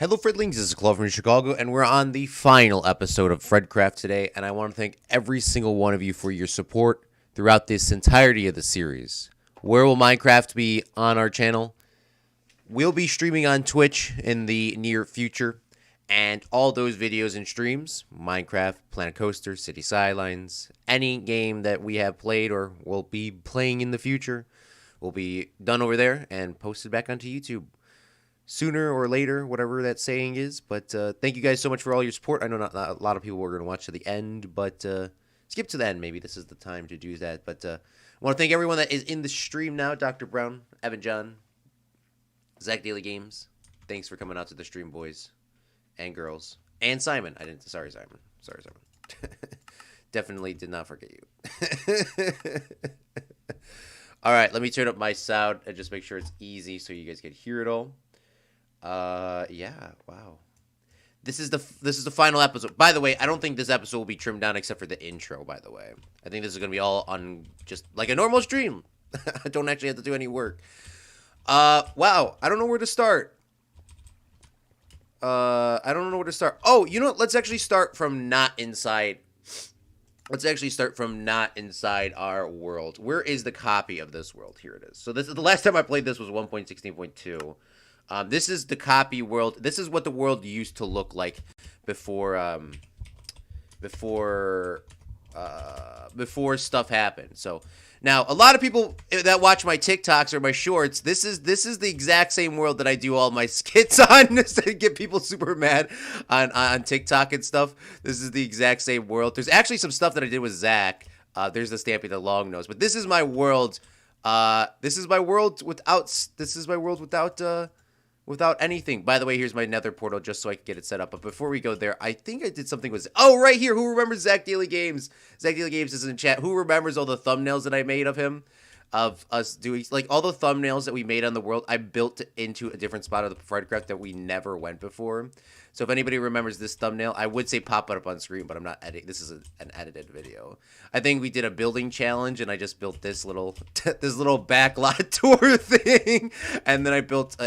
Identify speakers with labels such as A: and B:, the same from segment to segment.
A: Hello, Fredlings. This is Claude from Chicago, and we're on the final episode of FredCraft today. And I want to thank every single one of you for your support throughout this entirety of the series. Where will Minecraft be on our channel? We'll be streaming on Twitch in the near future, and all those videos and streams, Minecraft, Planet Coaster, City Skylines, any game that we have played or will be playing in the future, will be done over there and posted back onto YouTube. Sooner or later, whatever that saying is. But thank you guys so much for all your support. I know not a lot of people were going to watch to the end, but skip to the end. Maybe this is the time to do that. But I want to thank everyone that is in the stream now. Dr. Brown, Evan John, Zach Daily Games. Thanks for coming out to the stream, boys and girls. And Simon. Sorry, Simon. Definitely did not forget you. All right, let me turn up my sound and just make sure it's easy so you guys can hear it all. Yeah, wow. This is the final episode. By the way, I don't think this episode will be trimmed down except for the intro, by the way. I think this is going to be all on just like a normal stream. I don't actually have to do any work. Wow. I don't know where to start. I don't know where to start. Oh, you know what? Let's actually start from not inside. Let's actually start from not inside our world. Where is the copy of this world? Here it is. So this is the last time I played this was 1.16.2. This is the copy world. This is what the world used to look like before stuff happened. So now a lot of people that watch my TikToks or my shorts, this is the exact same world that I do all my skits on to get people super mad on TikTok and stuff. This is the exact same world. There's actually some stuff that I did with Zach. There's the Stampy the Long Nose, but this is my world. This is my world without anything. By the way, here's my nether portal just so I can get it set up. But before we go there, I think I did something with... Oh, right here. Who remembers Zach Daily Games? Zach Daily Games is in chat. Who remembers all the thumbnails that I made of him? Of us doing... Like, all the thumbnails that we made on the world, I built into a different spot of the FredCraft that we never went before. So if anybody remembers this thumbnail, I would say pop it up on screen, but I'm not editing. This is an edited video. I think we did a building challenge, and I just built this little backlot tour thing. And then I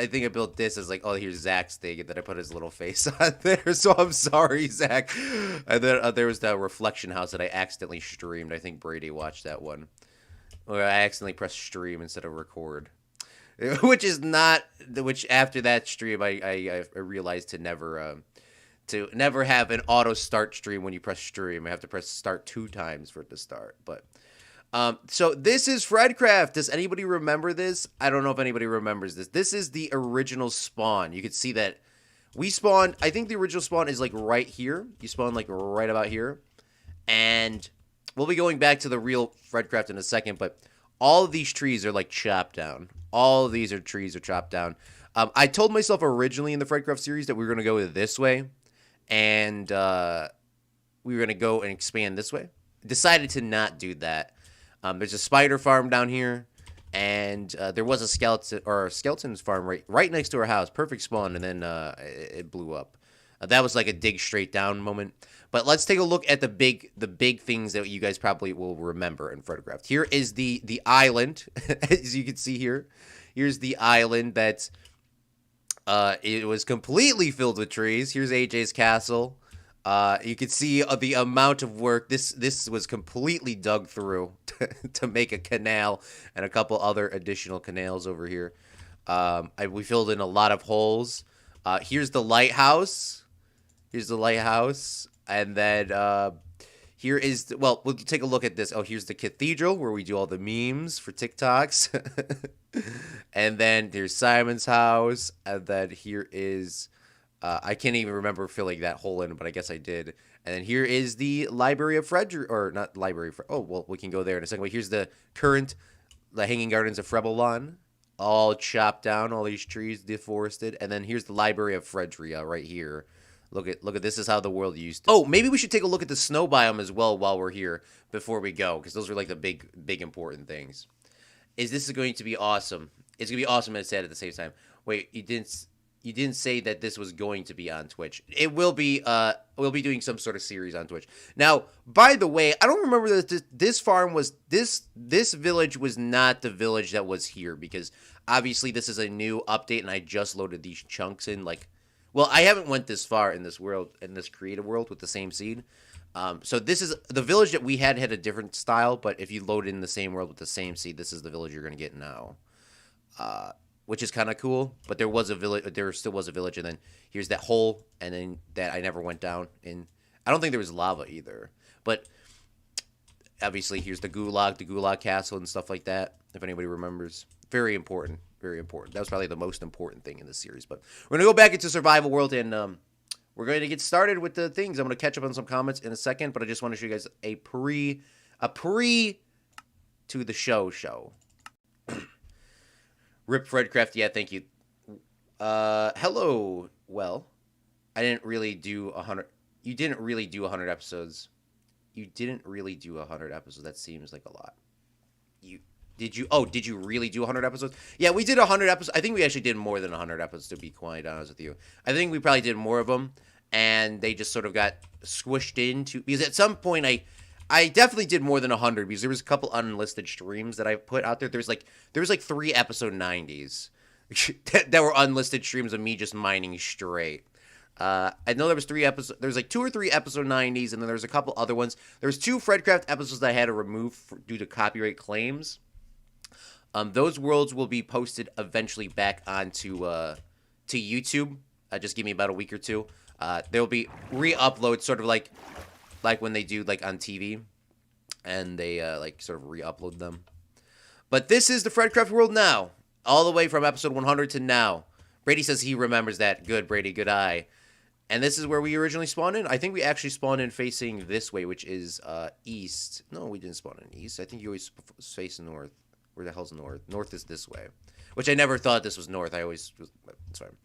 A: think I built this as like, oh, here's Zach's thing, and then I put his little face on there. So I'm sorry, Zach. And then there was that reflection house that I accidentally streamed. I think Brady watched that one. Or I accidentally pressed stream instead of record. Which after that stream I realized to never have an auto start stream when you press stream. I have to press start 2 times for it to start. But so this is FredCraft. Does anybody remember this? I don't know if anybody remembers this. This is the original spawn. You could see that we spawned. I think the original spawn is like right here. You spawn like right about here, and we'll be going back to the real FredCraft in a second. But all of these trees are like chopped down. All of these trees are chopped down. I told myself originally in the FredCraft series that we were going to go this way. And we were going to go and expand this way. Decided to not do that. There's a spider farm down here. And there was a skeleton's farm right next to our house. Perfect spawn. And then it blew up. That was like a dig straight down moment. But let's take a look at the big things that you guys probably will remember in FredCraft. Here is the island, as you can see here. Here's the island that it was completely filled with trees. Here's AJ's castle. You can see the amount of work. This was completely dug through to make a canal and a couple other additional canals over here. We filled in a lot of holes. Here's the lighthouse. And then here is... We'll take a look at this. Oh, here's the cathedral where we do all the memes for TikToks. And then there's Simon's house. And then here is... I can't even remember filling that hole in, but I guess I did. And then here is the Library of Frederick... Or not Library... Oh, well, we can go there in a second. But here's the Hanging Gardens of Fredlings. All chopped down. All these trees deforested. And then here's the Library of Fredria right here. Look at this is how the world used to. Oh, maybe we should take a look at the snow biome as well while we're here before we go, because those are like the big important things. This is going to be awesome. It's gonna be awesome and sad at the same time. Wait, you didn't say that this was going to be on Twitch. It will be. We'll be doing some sort of series on Twitch. Now, by the way, I don't remember that this farm was this village was not the village that was here, because obviously this is a new update and I just loaded these chunks in like Well, I haven't went this far in this world, in this creative world with the same seed. So this is the village that we had a different style, but if you load in the same world with the same seed, this is the village you're gonna get now, which is kind of cool. But there was a village, there still was a village, and then here's that hole, and then that I never went down in. I don't think there was lava either, but obviously here's the Gulag Castle and stuff like that. If anybody remembers, very important, very important. That was probably the most important thing in this series. But we're gonna go back into survival world, and we're going to get started with the things. I'm going to catch up on some comments in a second, but I just want to show you guys a pre to the show. Rip FredCraft, yeah, thank you. Hello. Well, I didn't really do 100. You didn't really do 100 episodes. You didn't really do 100 episodes. That seems like a lot. Did you really do 100 episodes? Yeah, we did 100 episodes. I think we actually did more than 100 episodes, to be quite honest with you. I think we probably did more of them, and they just sort of got squished into, because at some point I definitely did more than 100, because there was a couple unlisted streams that I put out there. There was like 3 episode 90s that were unlisted streams of me just mining straight. I know there was 3 episodes. There was like 2 or 3 episode 90s, and then there was a couple other ones. There was 2 FredCraft episodes that I had to remove due to copyright claims. Those worlds will be posted eventually back onto to YouTube. Just give me about a week or two. They'll be re-upload, sort of like when they do like on TV, and they like sort of re-upload them. But this is the FredCraft world now, all the way from episode 100 to now. Brady says he remembers that. Good, Brady. Good eye. And this is where we originally spawned in. I think we actually spawned in facing this way, which is east. No, we didn't spawn in east. I think you always face north. Where the hell's north? North is this way. Which I never thought this was north. I always... It's fine.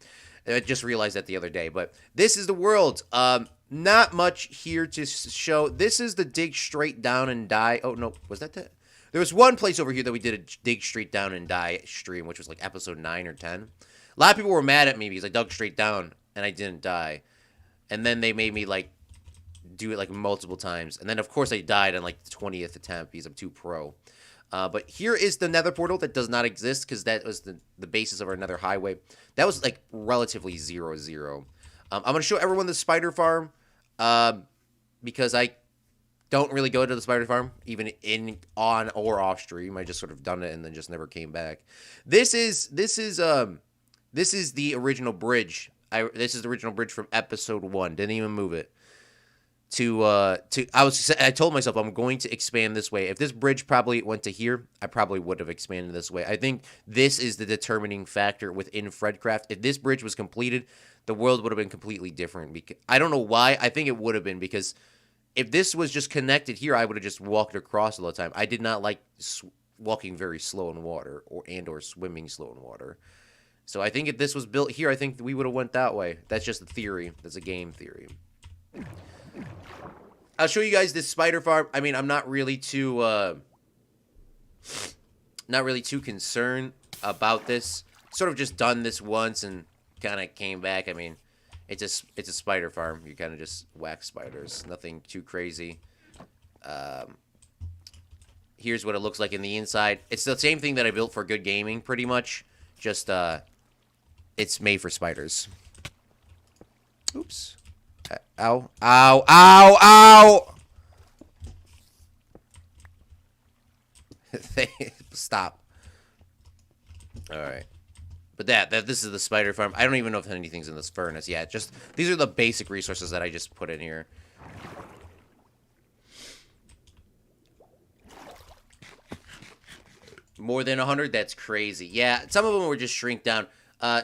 A: I just realized that the other day. But this is the world. Not much here to show. This is the dig straight down and die. Oh, no. Was that the... There was one place over here that we did a dig straight down and die stream, which was like episode 9 or 10. A lot of people were mad at me because I dug straight down and I didn't die. And then they made me, like, do it, like, multiple times. And then, of course, I died on, like, the 20th attempt because I'm too pro. But here is the nether portal that does not exist because that was the basis of our nether highway. That was like relatively 0-0. I'm going to show everyone the spider farm because I don't really go to the spider farm even on or off stream. I just sort of done it and then just never came back. This is the original bridge. This is the original bridge from episode 1. Didn't even move it. I told myself I'm going to expand this way. If this bridge probably went to here, I probably would have expanded this way. I think this is the determining factor within FredCraft. If this bridge was completed, the world would have been completely different. I don't know why. I think it would have been because if this was just connected here, I would have just walked across all the time. I did not like walking very slow in water or swimming slow in water. So I think if this was built here, I think we would have went that way. That's just a theory. That's a game theory. I'll show you guys this spider farm. I mean, I'm not really too concerned about this. Sort of just done this once and kind of came back. I mean, it's a spider farm. You kind of just whack spiders. Nothing too crazy. Here's what it looks like in the inside. It's the same thing that I built for Good Gaming, pretty much. Just it's made for spiders. Oops. Ow, ow, ow, ow! Stop. Alright. But this is the spider farm. I don't even know if anything's in this furnace yet. Just, these are the basic resources that I just put in here. More than 100? That's crazy. Yeah, some of them were just shrink down.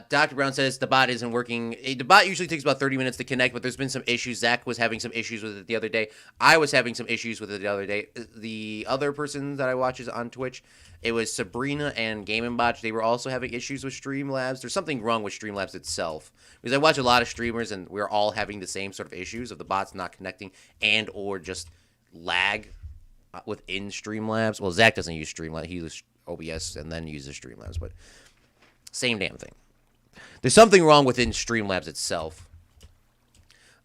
A: Dr. Brown says the bot isn't working. The bot usually takes about 30 minutes to connect, but there's been some issues. Zach was having some issues with it the other day. I was having some issues with it the other day. The other person that I watch is on Twitch. It was Sabrina and Game & Botch. They were also having issues with Streamlabs. There's something wrong with Streamlabs itself. Because I watch a lot of streamers, and we're all having the same sort of issues of the bots not connecting and or just lag within Streamlabs. Well, Zach doesn't use Streamlabs. He uses OBS and then uses Streamlabs, but same damn thing. There's something wrong within Streamlabs itself.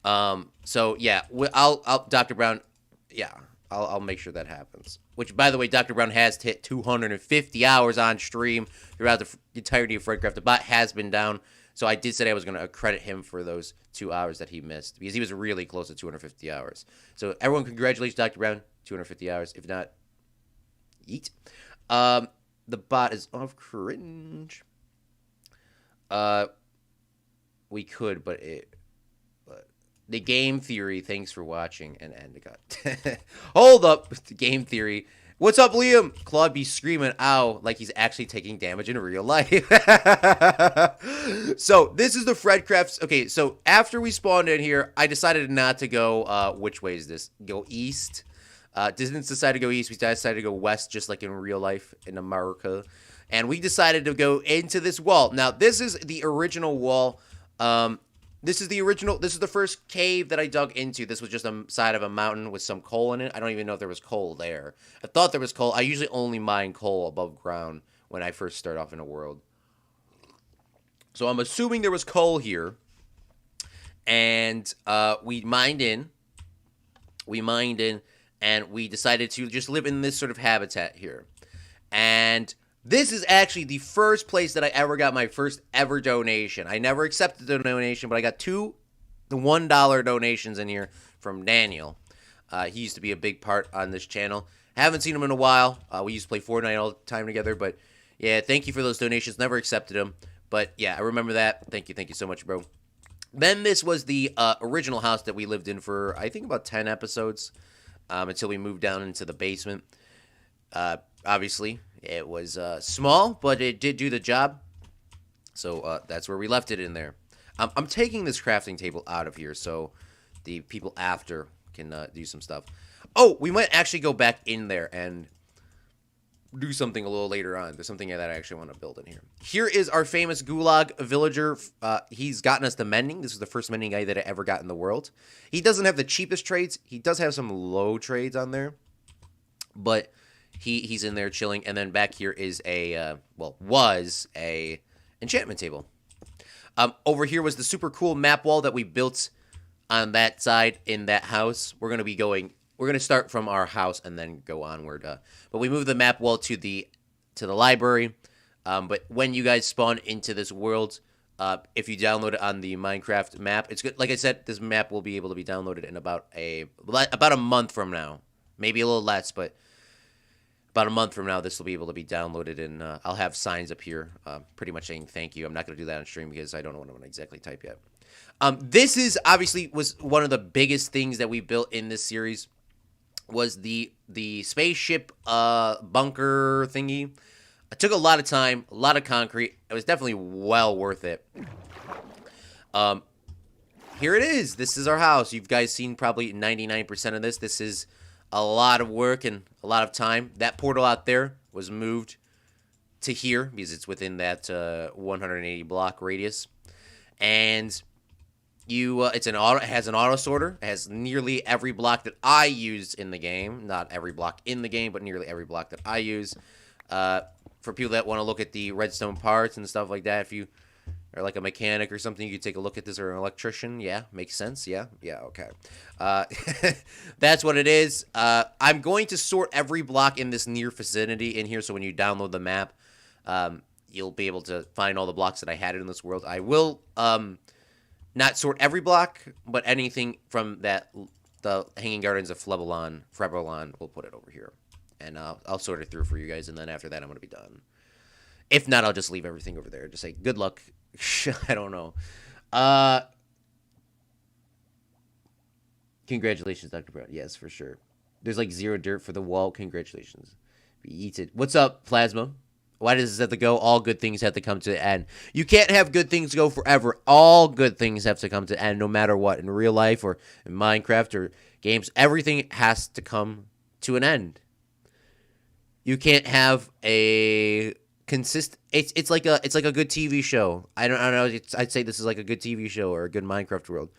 A: So yeah, I'll Dr. Brown, yeah, I'll make sure that happens. Which, by the way, Dr. Brown has hit 250 hours on stream throughout the entirety of FredCraft. The bot has been down, So I did say I was going to credit him for those 2 hours that he missed because he was really close to 250 hours. So everyone, congratulations, Dr. Brown, 250 hours. If not, yeet. The bot is off cringe. We could, but the game theory. Thanks for watching and God. Hold up, the game theory. What's up, Liam? Claude be screaming ow like he's actually taking damage in real life. So this is the FredCraft. Okay, so after we spawned in here, I decided not to go, which way is this? Go east. Didn't decide to go east. We decided to go west, just like in real life in America. And we decided to go into this wall. Now, this is the original wall. This is the first cave that I dug into. This was just a side of a mountain with some coal in it. I don't even know if there was coal there. I thought there was coal. I usually only mine coal above ground when I first start off in a world. So I'm assuming there was coal here. And we mined in. And we decided to just live in this sort of habitat here. And this is actually the first place that I ever got my first ever donation. I never accepted the donation, but I got the $1 donations in here from Daniel. He used to be a big part on this channel. Haven't seen him in a while. We used to play Fortnite all the time together, but yeah, thank you for those donations. Never accepted them, but yeah, I remember that. Thank you so much, bro. Then this was the original house that we lived in for, I think, about 10 episodes until we moved down into the basement. Obviously, it was small, but it did do the job. So that's where we left it in there. I'm taking this crafting table out of here so the people after can do some stuff. Oh, we might actually go back in there and do something a little later on. There's something that I actually want to build in here. Here is our famous Gulag villager. He's gotten us the mending. This is the first mending guy that I ever got in the world. He doesn't have the cheapest trades. He does have some low trades on there. But he's in there chilling. And then back here is was a enchantment table. Over here was the super cool map wall that we built on that side in that house. We're going to start from our house and then go onward. But we moved the map wall to the library. But when you guys spawn into this world, if you download it on the Minecraft map, it's good. Like I said, this map will be able to be downloaded in about a month from now. Maybe a little less, but about a month from now, this will be able to be downloaded, and I'll have signs up here pretty much saying thank you. I'm not going to do that on stream because I don't know what I'm going to exactly type yet. This is obviously was one of the biggest things that we built in this series was the spaceship bunker thingy. It took a lot of time, a lot of concrete. It was definitely well worth it. Here it is. This is our house. You guys seen probably 99% of this. This is a lot of work and a lot of time. That portal out there was moved to here because it's within that 180 block radius. And it has an auto sorter. It has nearly every block that I use in the game. Not every block in the game, but nearly every block that I use. For people that want to look at the redstone parts and stuff like that, if you are like a mechanic or something, you could take a look at this, or an electrician. Yeah, makes sense. Yeah, okay. That's what it is. I'm going to sort every block in this near vicinity in here, so when you download the map, you'll be able to find all the blocks that I had in this world. I will not sort every block, but anything from the Hanging Gardens of Flebolon, we'll put it over here. And I'll sort it through for you guys, and then after that, I'm going to be done. If not, I'll just leave everything over there. Just say, good luck. I don't know. Congratulations, Dr. Brown. Yes, for sure. There's like 0 dirt for the wall. Congratulations. He eats it. What's up, Plasma? Why does this have to go? All good things have to come to the end. You can't have good things go forever. All good things have to come to the end, no matter what. In real life or in Minecraft or games, everything has to come to an end. You can't have a it's like a good TV show. I don't know. I'd say this is like a good TV show or a good Minecraft world.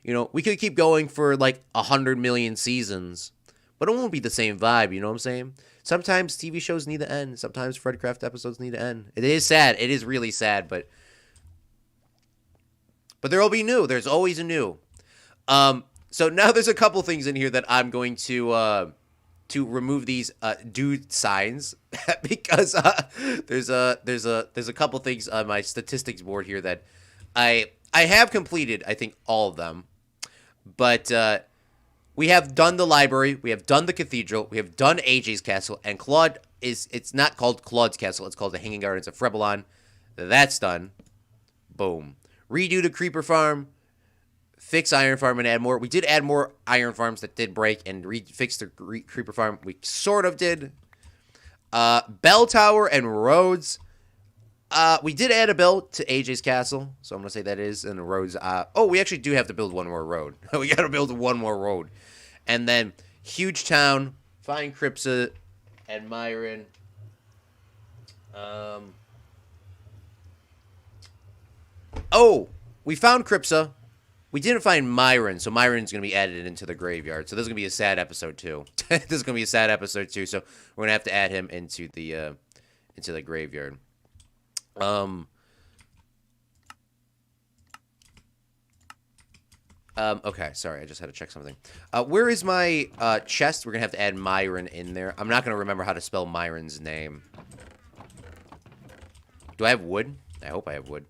A: You know, we could keep going for like 100 million seasons, but it won't be the same vibe. You know what I'm saying? Sometimes TV shows need to end. Sometimes FredCraft episodes need to end. It is sad. It is really sad, but there will be new. There's always a new. So now there's a couple things in here that I'm going to remove these dude signs because there's a couple things on my statistics board here that I have completed, I think, all of them. But we have done the library, we have done the cathedral, we have done AJ's castle, and Claude it's not called Claude's castle, it's called the Hanging Gardens of Freblon. That's done. Boom. Redo the creeper farm, fix iron farm, and add more. We did add more iron farms that did break, and fix the creeper farm. We sort of did. Bell tower and roads. We did add a bell to AJ's castle, so I'm gonna say that is, and the roads. Oh, we actually do have to build one more road. We gotta build one more road, and then huge town. Find Cripsa and Myron. Oh, we found Cripsa. We didn't find Myron, so Myron's going to be added into the graveyard. So this is going to be a sad episode, too. This is going to be a sad episode, too. So we're going to have to add him into the graveyard. Okay, sorry, I just had to check something. Where is my chest? We're going to have to add Myron in there. I'm not going to remember how to spell Myron's name. Do I have wood? I hope I have wood.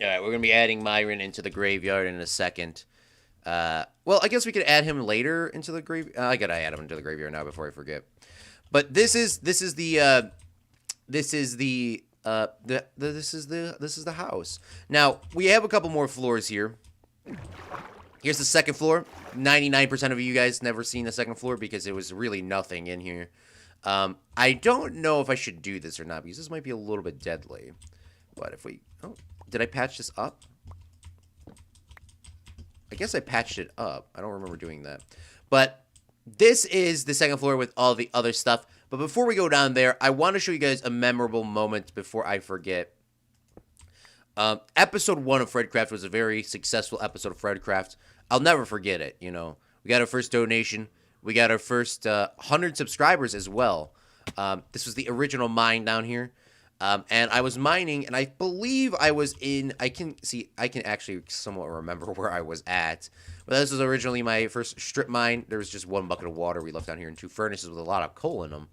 A: Alright, we're going to be adding Myron into the graveyard in a second. Well, I guess we could add him later into the graveyard. I gotta add him into the graveyard now before I forget. But this is the house. Now, we have a couple more floors here. Here's the second floor. 99% of you guys never seen the second floor because it was really nothing in here. I don't know if I should do this or not because this might be a little bit deadly. But if we... Oh, did I patch this up? I guess I patched it up. I don't remember doing that. But this is the second floor with all the other stuff. But before we go down there, I want to show you guys a memorable moment before I forget. Episode 1 of FredCraft was a very successful episode of FredCraft. I'll never forget it, you know. We got our first donation. We got our first 100 subscribers as well. This was the original mine down here. And I was mining, and I believe I was in... I can actually somewhat remember where I was at. But this was originally my first strip mine. There was just one bucket of water we left down here and 2 furnaces with a lot of coal in them.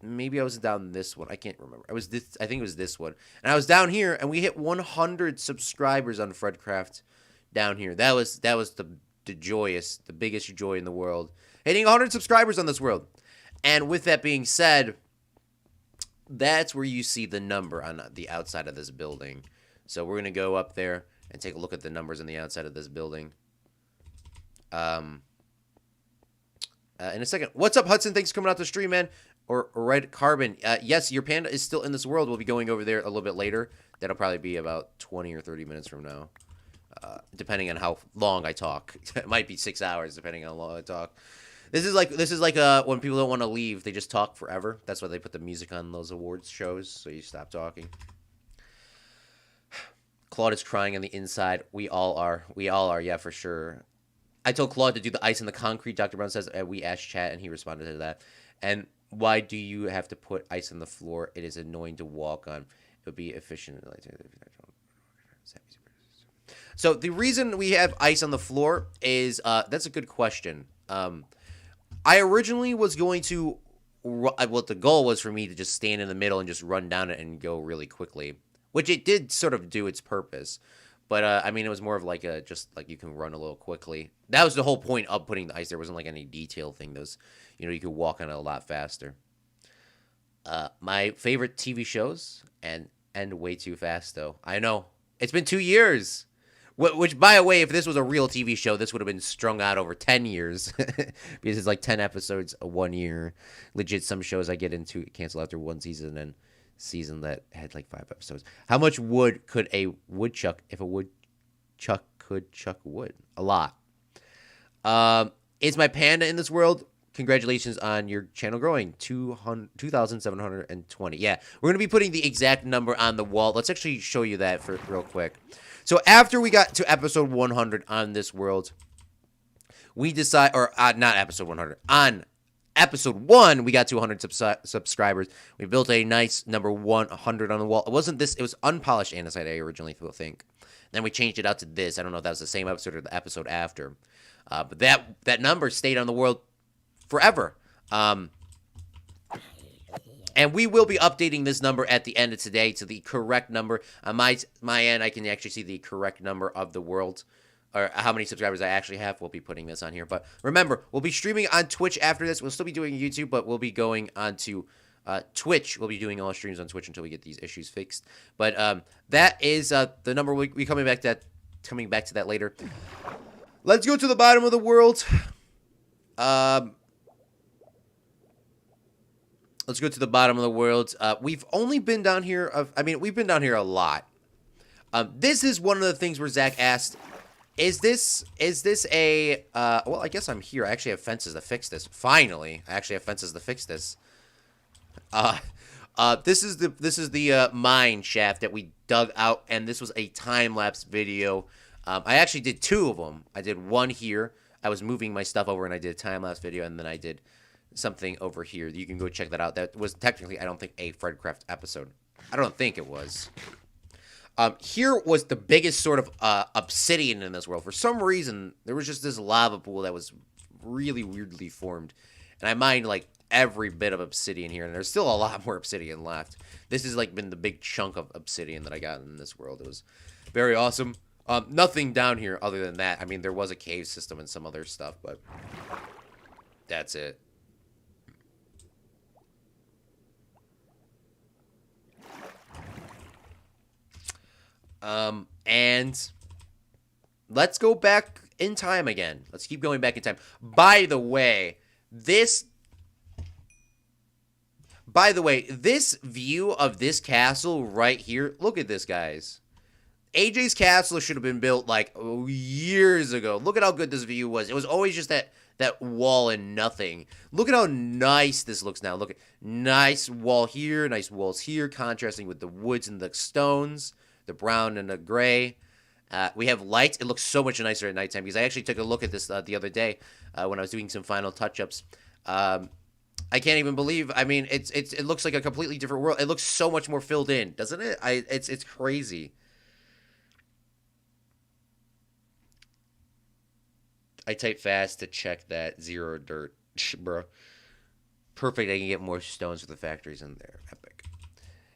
A: Maybe I was down this one. I can't remember. I think it was this one. And I was down here, and we hit 100 subscribers on FredCraft down here. That was the biggest joy in the world. Hitting 100 subscribers on this world. And with that being said... That's where you see the number on the outside of this building. So we're going to go up there and take a look at the numbers on the outside of this building. In a second. What's up, Hudson? Thanks for coming out to stream, man. Or Red Carbon. Yes, your panda is still in this world. We'll be going over there a little bit later. That'll probably be about 20 or 30 minutes from now. Depending on how long I talk. It might be 6 hours, depending on how long I talk. This is like when people don't want to leave, they just talk forever. That's why they put the music on those awards shows, so you stop talking. Claude is crying on the inside. We all are. We all are, yeah, for sure. I told Claude to do the ice in the concrete. Dr. Brown says we asked chat, and he responded to that. And why do you have to put ice on the floor? It is annoying to walk on. It would be efficient. So the reason we have ice on the floor is that's a good question. I originally was going to, the goal was for me to just stand in the middle and just run down it and go really quickly, which it did sort of do its purpose. But, I mean, it was more of like just like you can run a little quickly. That was the whole point of putting the ice. There wasn't like any detail thing. Those, you know, you could walk on it a lot faster. My favorite TV shows and end way too fast, though. I know. It's been 2 years. Which, by the way, if this was a real TV show, this would have been strung out over 10 years. Because it's like 10 episodes a 1 year. Legit, some shows I get into cancel after one season and season that had like 5 episodes. How much wood could a woodchuck, if a woodchuck could chuck wood? A lot. Is my panda in this world? Congratulations on your channel growing. 2,720. Yeah, we're going to be putting the exact number on the wall. Let's actually show you that for real quick. So after we got to episode 100 on this world, we decide, or not episode 100, on episode 1, we got to 100 subscribers. We built a nice number 100 on the wall. It wasn't this, it was unpolished andesite, I originally think. Then we changed it out to this. I don't know if that was the same episode or the episode after. But that number stayed on the world forever. And we will be updating this number at the end of today to the correct number. On my end, I can actually see the correct number of the world, or how many subscribers I actually have. We'll be putting this on here. But remember, we'll be streaming on Twitch after this. We'll still be doing YouTube, but we'll be going on to Twitch. We'll be doing all streams on Twitch until we get these issues fixed. But that is the number. We'll be coming back to that later. Let's go to the bottom of the world. Let's go to the bottom of the world. We've only been down here. We've been down here a lot. This is one of the things where Zach asked, is this a, well, I guess I'm here. I actually have fences to fix this. Finally, I actually have fences to fix this. This is the mine shaft that we dug out, and this was a time-lapse video. I actually did 2 of them. I did one here. I was moving my stuff over, and I did a time-lapse video, and then I did something over here. You can go check that out. That was technically, I don't think, a FredCraft episode. I don't think it was. Here was the biggest sort of obsidian in this world. For some reason, there was just this lava pool that was really weirdly formed. And I mined, like, every bit of obsidian here. And there's still a lot more obsidian left. This has, like, been the big chunk of obsidian that I got in this world. It was very awesome. Nothing down here other than that. I mean, there was a cave system and some other stuff, but that's it. And let's go back in time again. Let's keep going back in time. By the way, this view of this castle right here, look at this, guys. AJ's castle should have been built, like, years ago. Look at how good this view was. It was always just that wall and nothing. Look at how nice this looks now. Look at nice wall here, nice walls here, contrasting with the woods and the stones. The brown and the gray. We have lights. It looks so much nicer at nighttime because I actually took a look at this the other day when I was doing some final touch-ups. I can't even believe. I mean, it looks like a completely different world. It looks so much more filled in, doesn't it? It's crazy. I type fast to check that 0 dirt, bro. Perfect. I can get more stones for the factories in there. Epic.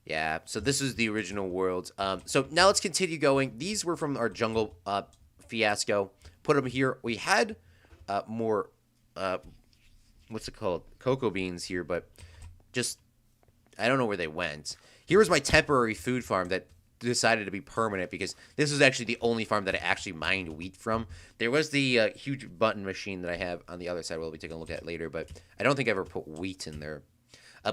A: Yeah, so this is the original world. So now let's continue going. These were from our jungle fiasco. Put them here. We had more, what's it called? Cocoa beans here, but just, I don't know where they went. Here was my temporary food farm that decided to be permanent because this was actually the only farm that I actually mined wheat from. There was the huge button machine that I have on the other side we'll be taking a look at later, but I don't think I ever put wheat in there.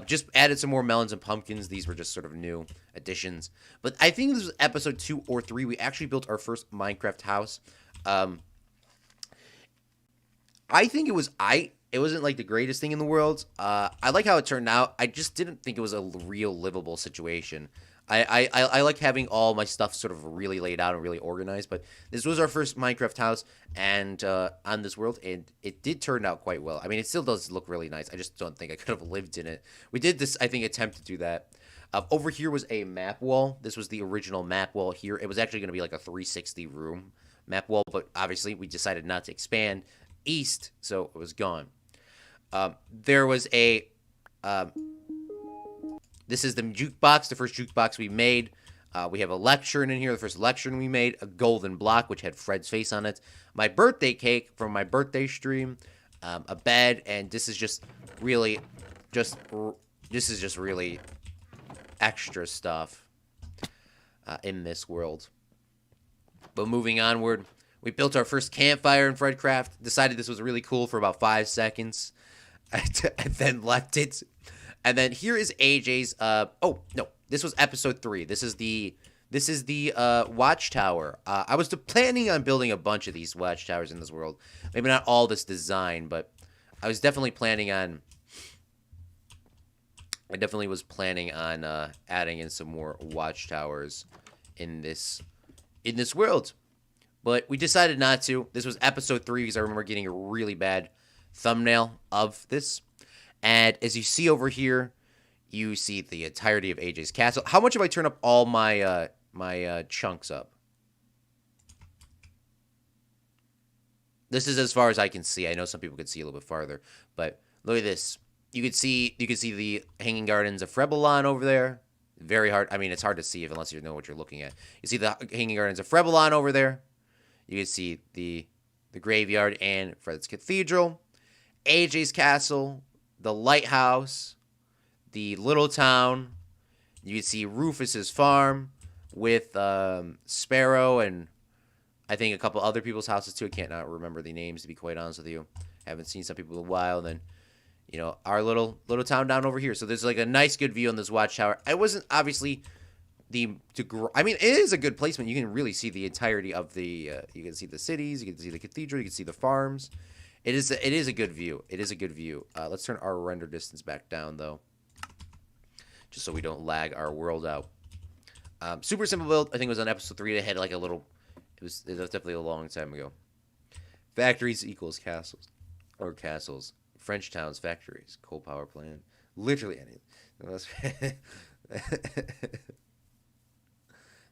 A: Just added some more melons and pumpkins. These were just sort of new additions. But I think this was episode 2 or 3. We actually built our first Minecraft house. I think it wasn't like the greatest thing in the world. I like how it turned out. I just didn't think it was a real livable situation. I like having all my stuff sort of really laid out and really organized, but this was our first Minecraft house and on this world, and it did turn out quite well. I mean, it still does look really nice. I just don't think I could have lived in it. We did this, I think, attempt to do that. Over here was a map wall. This was the original map wall here. It was actually going to be like a 360 room map wall, but obviously we decided not to expand east, so it was gone. There was a... This is the jukebox, the first jukebox we made. We have a lectern in here, the first lectern we made. A golden block, which had Fred's face on it. My birthday cake from my birthday stream. A bed, and this is just really, really extra stuff in this world. But moving onward, we built our first campfire in FredCraft. Decided this was really cool for about 5 seconds. And then left it. And then here is AJ's, oh, no, this was episode 3. This is the watchtower. I was planning on building a bunch of these watchtowers in this world. Maybe not all this design, but I was definitely planning on, adding in some more watchtowers in this world. But we decided not to. This was episode 3 because I remember getting a really bad thumbnail of this. And as you see over here, you see the entirety of AJ's castle. How much have I turned up all my my chunks up? This is as far as I can see. I know some people could see a little bit farther, but look at this. You could see the Hanging Gardens of Fredlong over there. Very hard. I mean, it's hard to see unless you know what you're looking at. You see the Hanging Gardens of Fredlong over there. You can see the graveyard and Fred's Cathedral, AJ's Castle, the lighthouse, the little town. You can see Rufus's farm with Sparrow and I think a couple other people's houses too. I can't not remember the names, to be quite honest with you. Haven't seen some people in a while. Then, you know, our little town down over here. So there's like a nice, good view on this watchtower. I wasn't obviously I mean, it is a good placement. You can really see the entirety of the. You can see the cities. You can see the cathedral. You can see the farms. It is a good view. It is a good view. Let's turn our render distance back down though, just so we don't lag our world out. Super simple build. I think it was on episode 3. They had like a little. It was definitely a long time ago. Factories equals castles, or castles. French towns, factories, coal power plant, literally anything.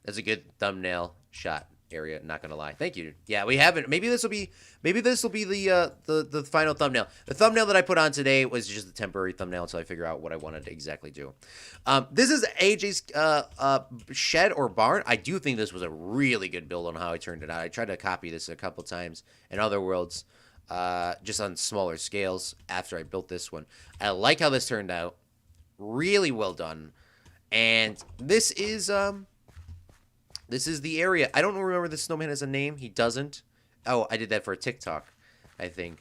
A: That's a good thumbnail shot area. Not gonna lie. Thank you. Yeah, we haven't. Maybe this will be the final thumbnail. The thumbnail that I put on today was just a temporary thumbnail until I figure out what I wanted to exactly do. This is AJ's shed or barn. I do think this was a really good build on how I turned it out. I tried to copy this a couple times in other worlds, just on smaller scales after I built this one. I like how this turned out. Really well done. And this is the area. I don't remember the snowman has a name. He doesn't. Oh, I did that for a TikTok, I think.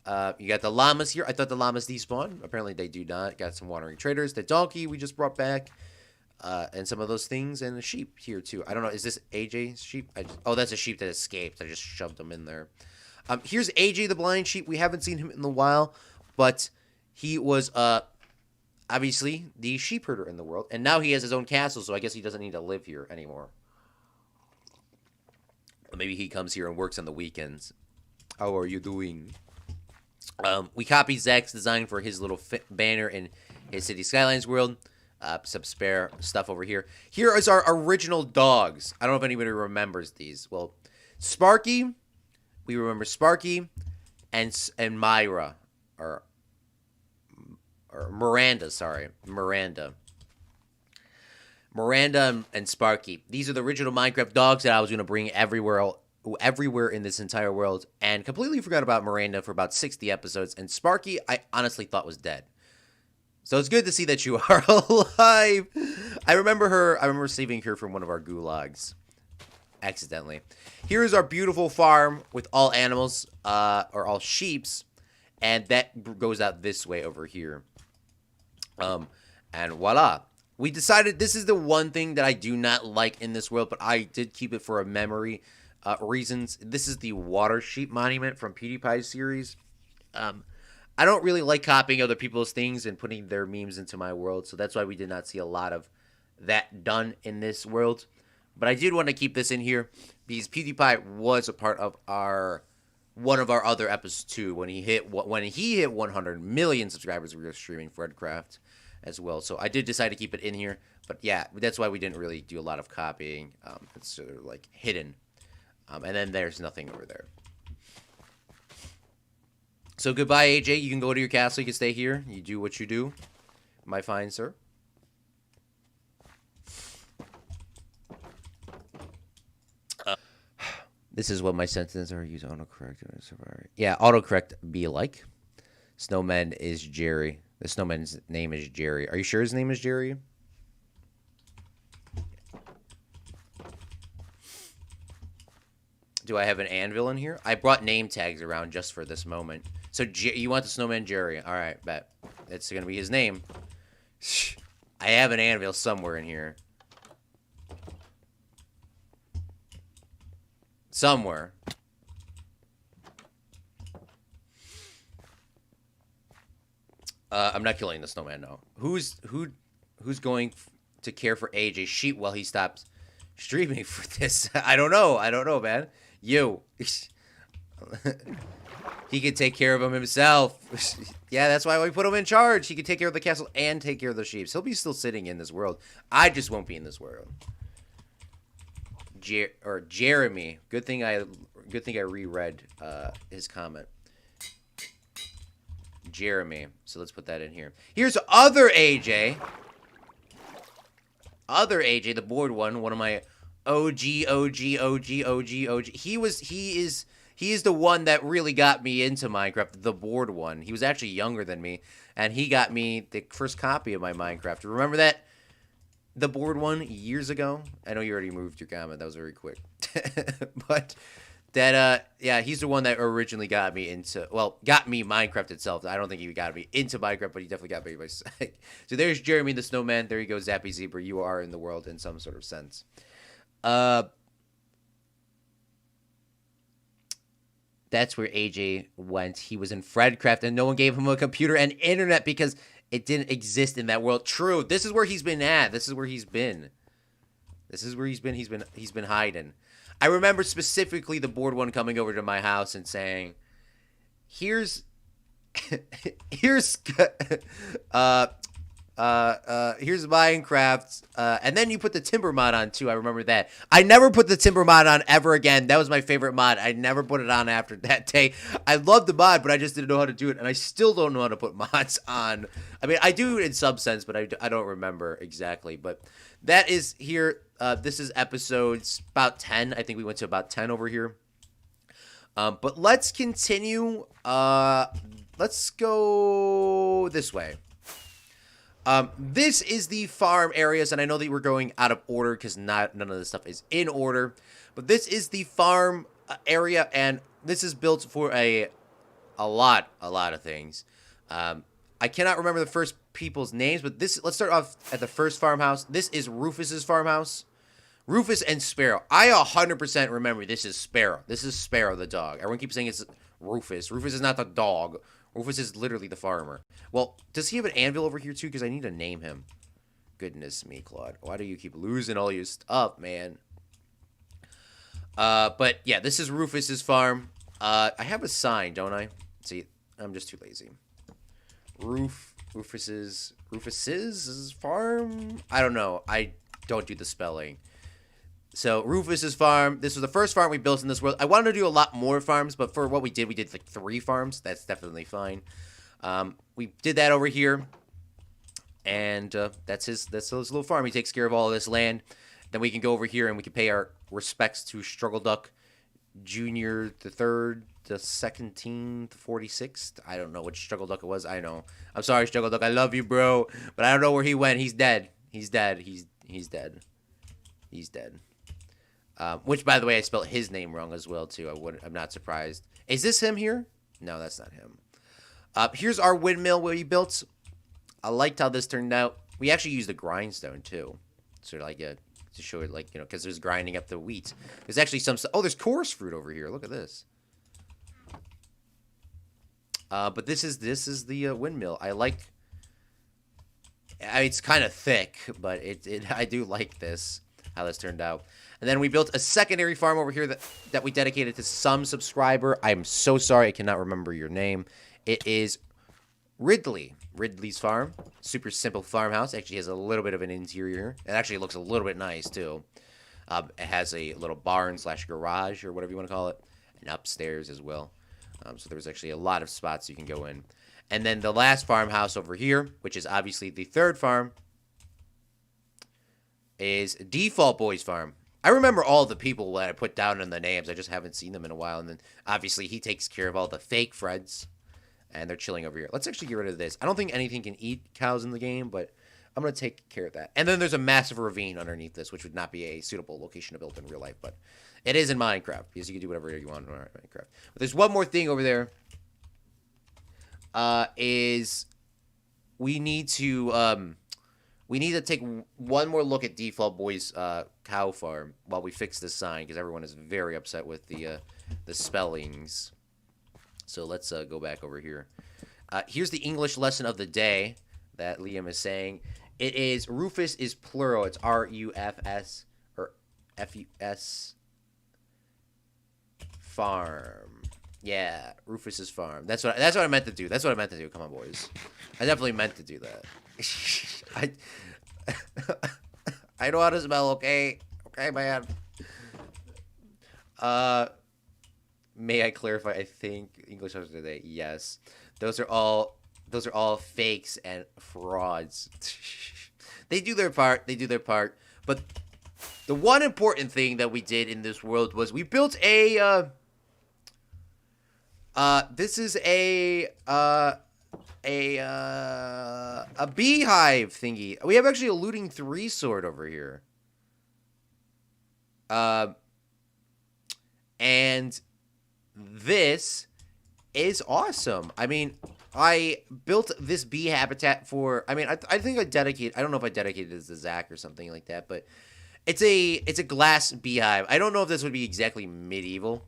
A: You got the llamas here. I thought the llamas despawn. Apparently they do not. Got some wandering traders. The donkey we just brought back. And some of those things. And the sheep here too. I don't know. Is this AJ's sheep? Oh, that's a sheep that escaped. I just shoved him in there. Here's AJ the blind sheep. We haven't seen him in a while. But he was obviously the sheep herder in the world. And now he has his own castle. So I guess he doesn't need to live here anymore. Maybe he comes here and works on the weekends. How are you doing? We copied Zach's design for his little banner in his City Skylines world. Some spare stuff over here. Here is our original dogs. I don't know if anybody remembers these. Well, Sparky. We remember Sparky and Myra. Or Miranda, sorry. Miranda and Sparky. These are the original Minecraft dogs that I was going to bring everywhere in this entire world. And completely forgot about Miranda for about 60 episodes. And Sparky, I honestly thought was dead. So it's good to see that you are alive. I remember saving her from one of our gulags. Accidentally. Here is our beautiful farm with all animals, or all sheeps. And that goes out this way over here. And voila. We decided this is the one thing that I do not like in this world, but I did keep it for a memory reasons. This is the water sheep monument from PewDiePie's series. I don't really like copying other people's things and putting their memes into my world, so that's why we did not see a lot of that done in this world. But I did want to keep this in here because PewDiePie was a part of one of our other episodes too. When he hit 100 million subscribers, we were streaming FredCraft as well. So I did decide to keep it in here. But yeah, that's why we didn't really do a lot of copying. It's sort of like hidden. And then there's nothing over there. So goodbye, AJ. You can go to your castle. You can stay here. You do what you do, my fine sir. This is what my sentences are. Use autocorrect. Yeah, autocorrect be like. Snowman is Jerry. The snowman's name is Jerry. Are you sure his name is Jerry? Do I have an anvil in here? I brought name tags around just for this moment. So you want the snowman Jerry. All right, bet. That's going to be his name. I have an anvil somewhere in here. Somewhere. I'm not killing the snowman, no. Who's going to care for AJ's sheep while he stops streaming for this? I don't know, man. You. He can take care of him himself. Yeah, that's why we put him in charge. He can take care of the castle and take care of the sheep. He'll be still sitting in this world. I just won't be in this world. Jeremy. Good thing I Good thing I reread his comment. Jeremy. So let's put that in here. Here's other AJ. Other AJ, the board one of my OG. He is the one that really got me into Minecraft, the board one. He was actually younger than me, and he got me the first copy of my Minecraft. Remember that? The board one years ago? I know you already moved your comment. That was very quick. But that, yeah, he's the one that originally got me into, well, got me Minecraft itself. I don't think he got me into Minecraft, but he definitely got me by sight. So there's Jeremy the Snowman. There you go, Zappy Zebra. You are in the world in some sort of sense. That's where AJ went. He was in FredCraft, and no one gave him a computer and internet because it didn't exist in that world. True. This is where he's been at. This is where he's been. This is where he's been. He's been hiding. I remember specifically the board one coming over to my house and saying, "Here's Minecraft, and then you put the Timber mod on too." I remember that. I never put the Timber mod on ever again. That was my favorite mod. I never put it on after that day. I loved the mod, but I just didn't know how to do it, and I still don't know how to put mods on. I mean, I do in some sense, but I don't remember exactly. But that is here. This is episodes about 10. I think we went to about 10 over here. But let's continue. Let's go this way. This is the farm areas, and I know that we're going out of order because none of this stuff is in order. But this is the farm area, and this is built for a lot of things. I cannot remember the first people's names, but let's start off at the first farmhouse. This is Rufus's farmhouse. Rufus and Sparrow. I 100% remember this is Sparrow. This is Sparrow the dog. Everyone keeps saying it's Rufus. Rufus is not the dog. Rufus is literally the farmer. Well, does he have an anvil over here too? Because I need to name him. Goodness me, Claude. Why do you keep losing all your stuff, man? But yeah, this is Rufus's farm. I have a sign, don't I? See, I'm just too lazy. Rufus's farm? I don't know. I don't do the spelling. So, Rufus's farm. This was the first farm we built in this world. I wanted to do a lot more farms, but for what we did like 3 farms. That's definitely fine. We did that over here. And that's his little farm. He takes care of all of this land. Then we can go over here and we can pay our respects to Struggle Duck Jr. the 3rd, the 17th, 46th. I don't know which Struggle Duck it was. I know. I'm sorry, Struggle Duck. I love you, bro. But I don't know where he went. He's dead. He's dead. He's dead. He's dead. Which, by the way, I spelled his name wrong as well, too. I'm not surprised. Is this him here? No, that's not him. Here's our windmill we built. I liked how this turned out. We actually used a grindstone, too. So, like, to show it, like, because there's grinding up the wheat. There's actually some... Oh, there's coarse fruit over here. Look at this. But this is the windmill. I like... It's kind of thick, but I do like this, how this turned out. And then we built a secondary farm over here that we dedicated to some subscriber. I'm so sorry, I cannot remember your name. It is Ridley. Ridley's farm. Super simple farmhouse. Actually has a little bit of an interior. It actually looks a little bit nice, too. It has a little barn / garage, or whatever you want to call it. And upstairs as well. So there's actually a lot of spots you can go in. And then the last farmhouse over here, which is obviously the 3rd farm, is Default Boys Farm. I remember all the people that I put down in the names. I just haven't seen them in a while. And then, obviously, he takes care of all the fake Freds. And they're chilling over here. Let's actually get rid of this. I don't think anything can eat cows in the game, but I'm going to take care of that. And then there's a massive ravine underneath this, which would not be a suitable location to build in real life. But it is in Minecraft, because you can do whatever you want in Minecraft. But there's one more thing over there. Is we need to take one more look at Default Boys cow farm while we fix this sign, because everyone is very upset with the spellings. So let's go back over here. Here's the English lesson of the day that Liam is saying. It is Rufus is plural. It's R-U-F-S or F-U-S farm. Yeah, Rufus's farm. That's what I meant to do. That's what I meant to do. Come on, boys. I definitely meant to do that. I know how to spell, okay? Okay, man. May I clarify? I think English today. Yes, those are all fakes and frauds. They do their part. They do their part. But the one important thing that we did in this world was we built a. This is a beehive thingy. We have actually a looting 3 sword over here. And this is awesome. I mean, I built this bee habitat for. I mean, I think I dedicate. I don't know if I dedicated this to Zach or something like that, but it's a glass beehive. I don't know if this would be exactly medieval,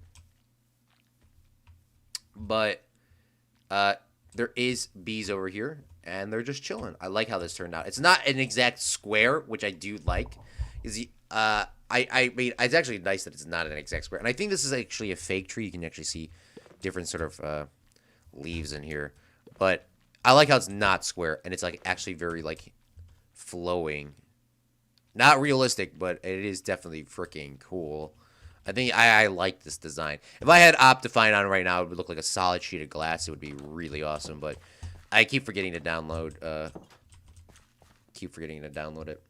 A: but there is bees over here, and they're just chilling. I like how this turned out. It's not an exact square, which I do like. I mean, it's actually nice that it's not an exact square. And I think this is actually a fake tree. You can actually see different sort of leaves in here. But I like how it's not square, and it's like actually very like flowing. Not realistic, but it is definitely freaking cool. I think I like this design. If I had Optifine on right now, it would look like a solid sheet of glass. It would be really awesome, but I keep forgetting to download. It.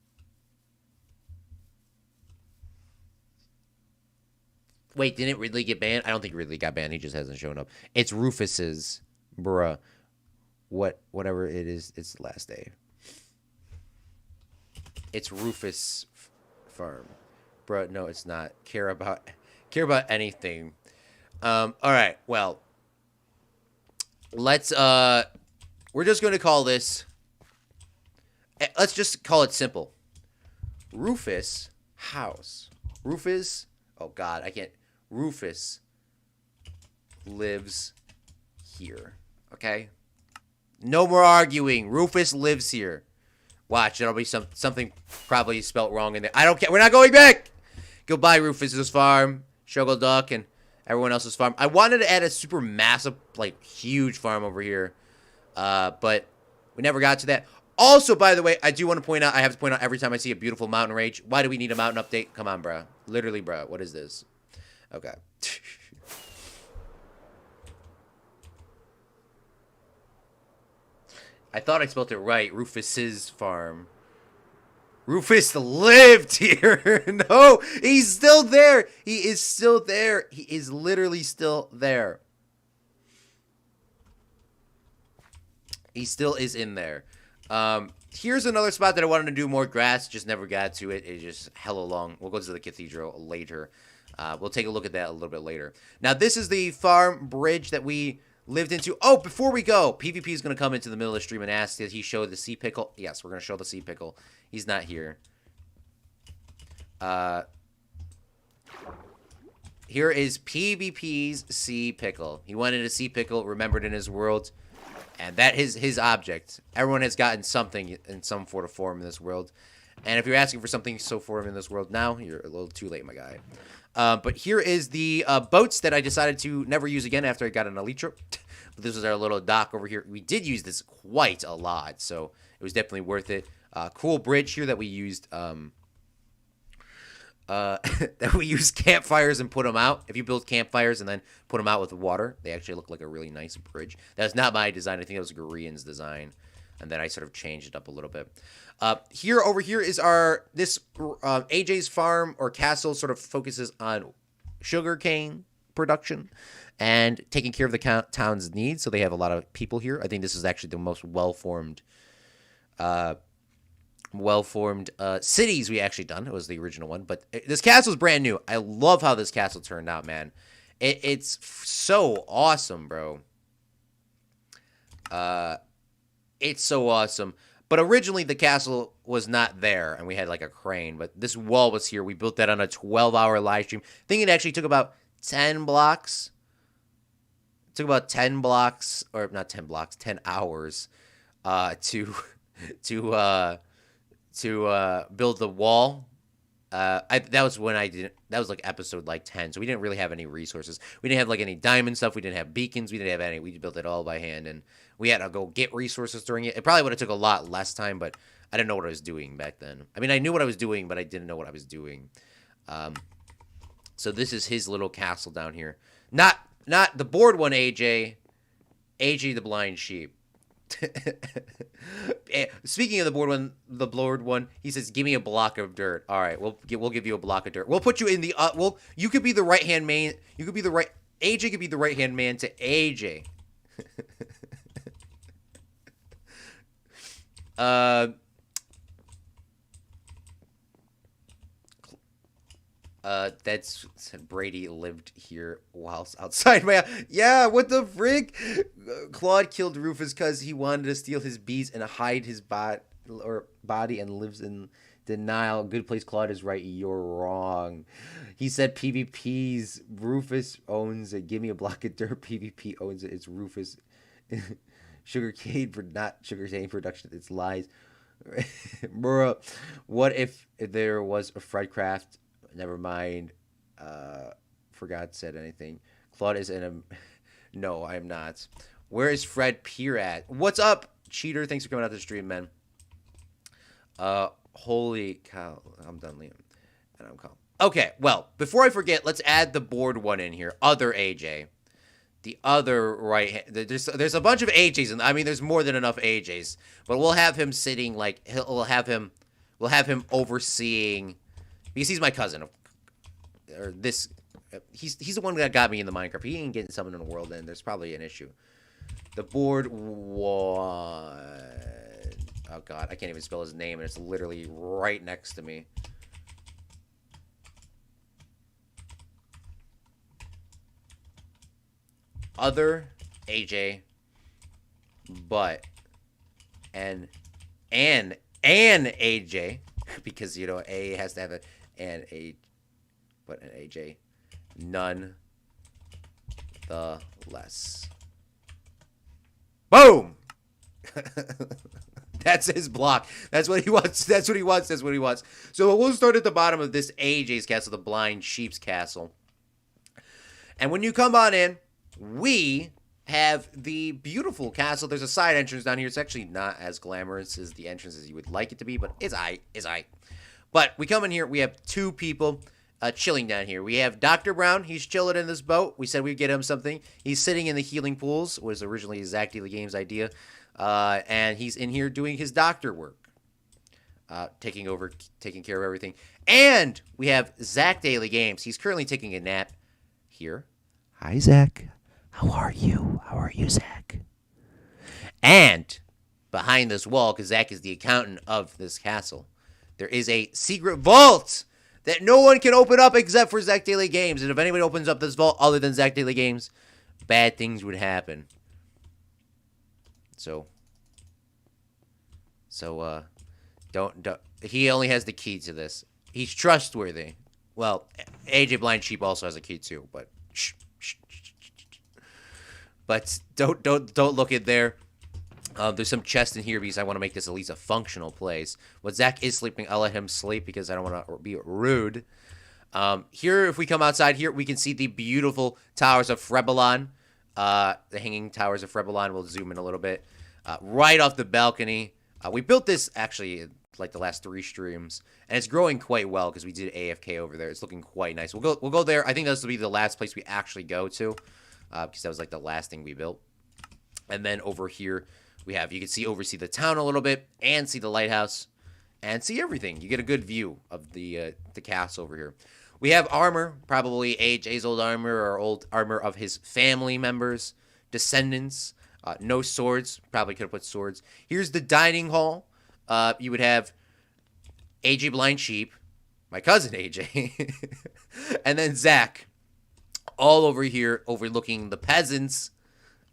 A: Wait, didn't Ridley get banned? I don't think Ridley got banned. He just hasn't shown up. It's Rufus's, bruh. Whatever it is, it's the last day. It's Rufus Farm. Bruh, no, it's not. Care about anything. All right, well. Let's, we're just going to call this, let's just call it simple. Rufus House. Rufus, oh God, I can't. Rufus lives here. Okay? No more arguing. Rufus lives here. Watch, there'll be something probably spelt wrong in there. I don't care. We're not going back. Goodbye, Rufus's farm, Sugar Duck, and everyone else's farm. I wanted to add a super massive, like, huge farm over here, but we never got to that. Also, by the way, I do want to point out, I have to point out every time I see a beautiful mountain range, why do we need a mountain update? Come on, bro. Literally, bro. What is this? Okay. I thought I spelled it right. Rufus's farm. Rufus lived here. No, he's still there. He is still there. He is literally still there. He still is in there. Here's another spot that I wanted to do more grass. Just never got to it. It's just hella long. We'll go to the cathedral later. We'll take a look at that a little bit later. Now, this is the farm bridge that we lived into. Oh, before we go, PvP is going to come into the middle of the stream and ask that he show the sea pickle. Yes, we're going to show the sea pickle. He's not here. Here is PvP's sea pickle. He wanted a sea pickle remembered in his world, and that is his object. Everyone has gotten something in some sort of form in this world. And if you're asking for something so form in this world now, you're a little too late, my guy. But here is the boats that I decided to never use again after I got an Elytra. But this was our little dock over here. We did use this quite a lot, so it was definitely worth it. Cool bridge here that we used. That we use campfires and put them out. If you build campfires and then put them out with water, they actually look like a really nice bridge. That's not my design. I think that was Gurian's design. And then I sort of changed it up a little bit. Over here is this AJ's farm or castle sort of focuses on sugarcane production and taking care of the town's needs. So they have a lot of people here. I think this is actually the most well-formed cities we actually done. It was the original one, but this castle is brand new. I love how this castle turned out, man. It's so awesome, bro. It's so awesome. But originally the castle was not there, and we had like a crane. But this wall was here. We built that on a 12-hour live stream. I think it actually took about 10 blocks. It took about 10 blocks, or not 10 blocks, 10 hours, to build the wall. That was when I didn't. That was like episode like 10, so we didn't really have any resources. We didn't have like any diamond stuff. We didn't have beacons. We didn't have any. We built it all by hand, and we had to go get resources during it. It probably would have took a lot less time, but I didn't know what I was doing back then. I mean, I knew what I was doing, but I didn't know what I was doing. So this is his little castle down here. Not Not the bored one, AJ. AJ the blind sheep. Speaking of the bored one, he says, "Give me a block of dirt." All right, we'll give you a block of dirt. We'll put you in the you could be the right hand man. You could be the right AJ could be the right hand man to AJ. uh, that's said Brady lived here whilst outside my yeah. What the frick? Claude killed Rufus because he wanted to steal his bees and hide his body and lives in denial. Good place, Claude is right. You're wrong. He said PvP's Rufus owns it. Give me a block of dirt. PvP owns it. It's Rufus. Sugarcane for not sugarcane production. It's lies. Bro, what if there was a FredCraft? Never mind. Forgot said anything. Claude is in a. No, I'm not. Where is Fred Peer at? What's up, cheater? Thanks for coming out to the stream, man. Holy cow! I'm done, Liam, and I'm calm. Okay, well, before I forget, let's add the board one in here. Other AJ, the other right. There's a bunch of AJs, and I mean, there's more than enough AJs. But we'll have him sitting like we'll have him overseeing. Because he's my cousin, or this, he's the one that got me in the Minecraft. He ain't getting something in the world, and there's probably an issue. The board one. Oh god, I can't even spell his name, and it's literally right next to me. Other AJ, but and AJ, because you know A has to have but an AJ, none the less. Boom. That's his block. That's what he wants. That's what he wants. That's what he wants. So we'll start at the bottom of this AJ's castle, the blind sheep's castle. And when you come on in, we have the beautiful castle. There's a side entrance down here. It's actually not as glamorous as the entrance as you would like it to be, but it's aight. But we come in here. We have two people chilling down here. We have Dr. Brown. He's chilling in this boat. We said we'd get him something. He's sitting in the healing pools. It was originally Zach Daily Games' idea. And he's in here doing his doctor work. Taking care of everything. And we have Zach Daily Games. He's currently taking a nap here. Hi, Zach. How are you? How are you, Zach? And behind this wall, because Zach is the accountant of this castle, there is a secret vault that no one can open up except for Zach Daily Games. And if anybody opens up this vault other than Zach Daily Games, bad things would happen. So don't. He only has the key to this. He's trustworthy. Well, AJ Blind Sheep also has a key too, but shh. But don't look in there. There's some chests in here because I want to make this at least a functional place. When Zach is sleeping, I'll let him sleep because I don't want to be rude. Here, if we come outside here, we can see the beautiful towers of Fredlings. The hanging towers of Fredlings. We'll zoom in a little bit. Right off the balcony. We built this actually like the last 3 streams, and it's growing quite well because we did AFK over there. It's looking quite nice. We'll go there. I think this will be the last place we actually go to. Because that was like the last thing we built. And then over here, you can oversee the town a little bit, and see the lighthouse, and see everything. You get a good view of the castle over here. We have armor, probably AJ's old armor, or old armor of his family members, descendants. No swords, probably could have put swords. Here's the dining hall. You would have AJ Blind Sheep, my cousin AJ, and then Zach. All over here, overlooking the peasants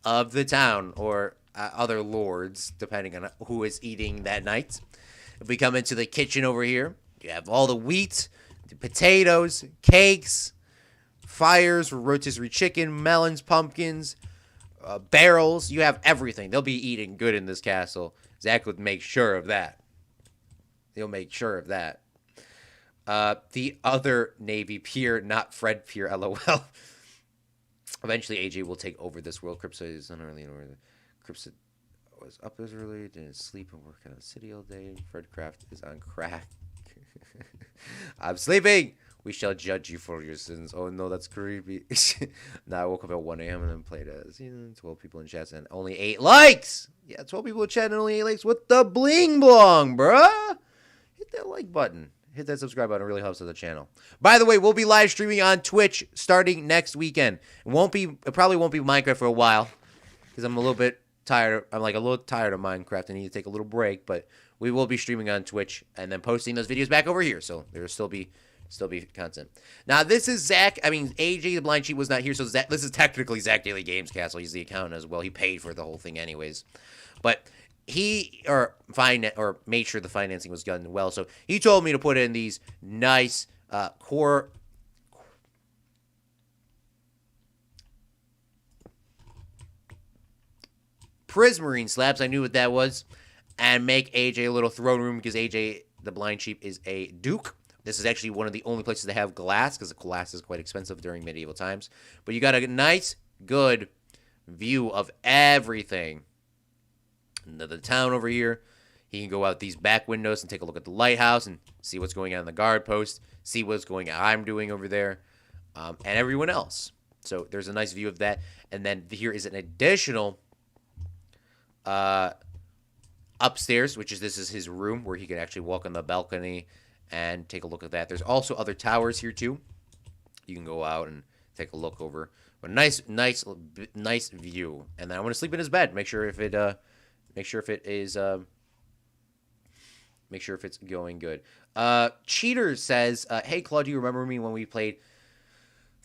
A: of the town, or other lords, depending on who is eating that night. If we come into the kitchen over here, you have all the wheat, the potatoes, cakes, fires, rotisserie chicken, melons, pumpkins, barrels. You have everything. They'll be eating good in this castle. Zach would make sure of that. He'll make sure of that. The other Navy Pier, not Fred Pier, LOL. Eventually, AJ will take over this world. Cripsa is unearly in order. Cripsa was up as early, didn't sleep and work out of the city all day. FredCraft is on crack. I'm sleeping. We shall judge you for your sins. Oh no, that's creepy. Now I woke up at 1 a.m. and then played as 12 people in chat and only 8 likes. Yeah, 12 people in chat and only 8 likes. What the bling blong, bruh? Hit that like button. Hit that subscribe button. It really helps with the channel. By the way, we'll be live streaming on Twitch starting next weekend. It probably won't be Minecraft for a while because I'm a little bit tired. I'm like a little tired of Minecraft. I need to take a little break, but we will be streaming on Twitch and then posting those videos back over here. So there'll still be content. Now this is Zach. I mean, AJ the Blind Sheep was not here, so this is technically Zach Daily Games Castle. He's the accountant as well. He paid for the whole thing anyways, but he made sure the financing was done well. So he told me to put in these nice core prismarine slabs. I knew what that was, and make AJ a little throne room because AJ the Blind Sheep is a duke. This is actually one of the only places that have glass because the glass is quite expensive during medieval times. But you got a nice, good view of everything. The town over here. He can go out these back windows and take a look at the lighthouse and see what's going on in the guard post. See what's going on I'm doing over there. And everyone else. So there's a nice view of that. And then here is an additional upstairs, this is his room where he can actually walk on the balcony and take a look at that. There's also other towers here too. You can go out and take a look over. But nice view. And then I want to sleep in his bed. Make sure if it's going good. Cheater says, "Hey Claude, do you remember me when we played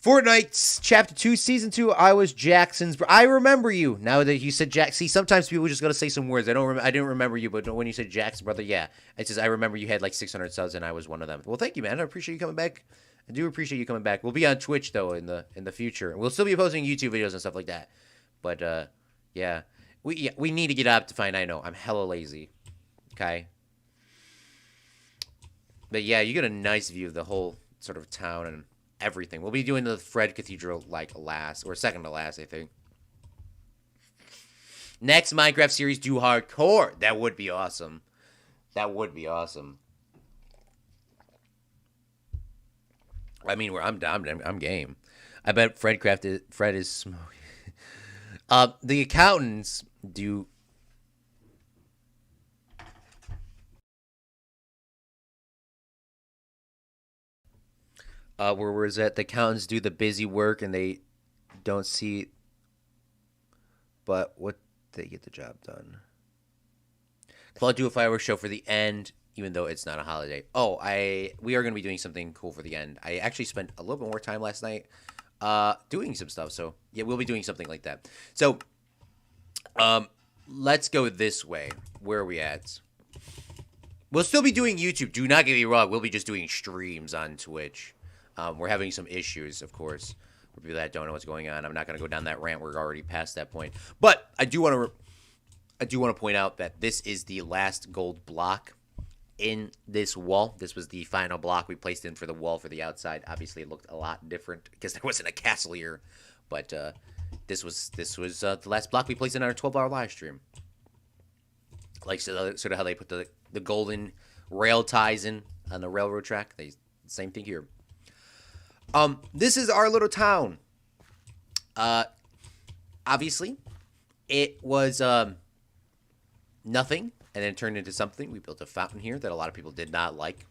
A: Fortnite Chapter 2, Season 2, I was Jackson's... I remember you. Now that you said Jack... See, sometimes people just got to say some words. I didn't remember you, but when you said Jack's brother, yeah. It says, I remember you had like 600 subs, and I was one of them. Well, thank you, man. I appreciate you coming back. I do appreciate you coming back. We'll be on Twitch, though, in the future. We'll still be posting YouTube videos and stuff like that. But, yeah. We need to get Optifine, I know. I'm hella lazy. Okay? But, yeah, you get a nice view of the whole sort of town and... everything. We'll be doing the Fred Cathedral like last, or second to last, I think. Next Minecraft series, do hardcore. That would be awesome. That would be awesome. I mean, I'm game. I bet Fred is smoking. The accountants do... where was that? The accountants do the busy work and they don't see, but what they get the job done. Claude, do a fireworks show for the end, even though it's not a holiday. Oh, we are going to be doing something cool for the end. I actually spent a little bit more time last night doing some stuff, so yeah, we'll be doing something like that. So, let's go this way. Where are we at? We'll still be doing YouTube. Do not get me wrong. We'll be just doing streams on Twitch. We're having some issues, of course, for people that don't know what's going on. I'm not going to go down that rant. We're already past that point. But I do want to point out that this is the last gold block in this wall. This was the final block we placed in for the wall for the outside. Obviously, it looked a lot different because there wasn't a castle here. But this was the last block we placed in our 12-hour live stream. Like sort of how they put the golden rail ties in on the railroad track. Same thing here. This is our little town. Obviously, it was nothing, and then it turned into something. We built a fountain here that a lot of people did not like.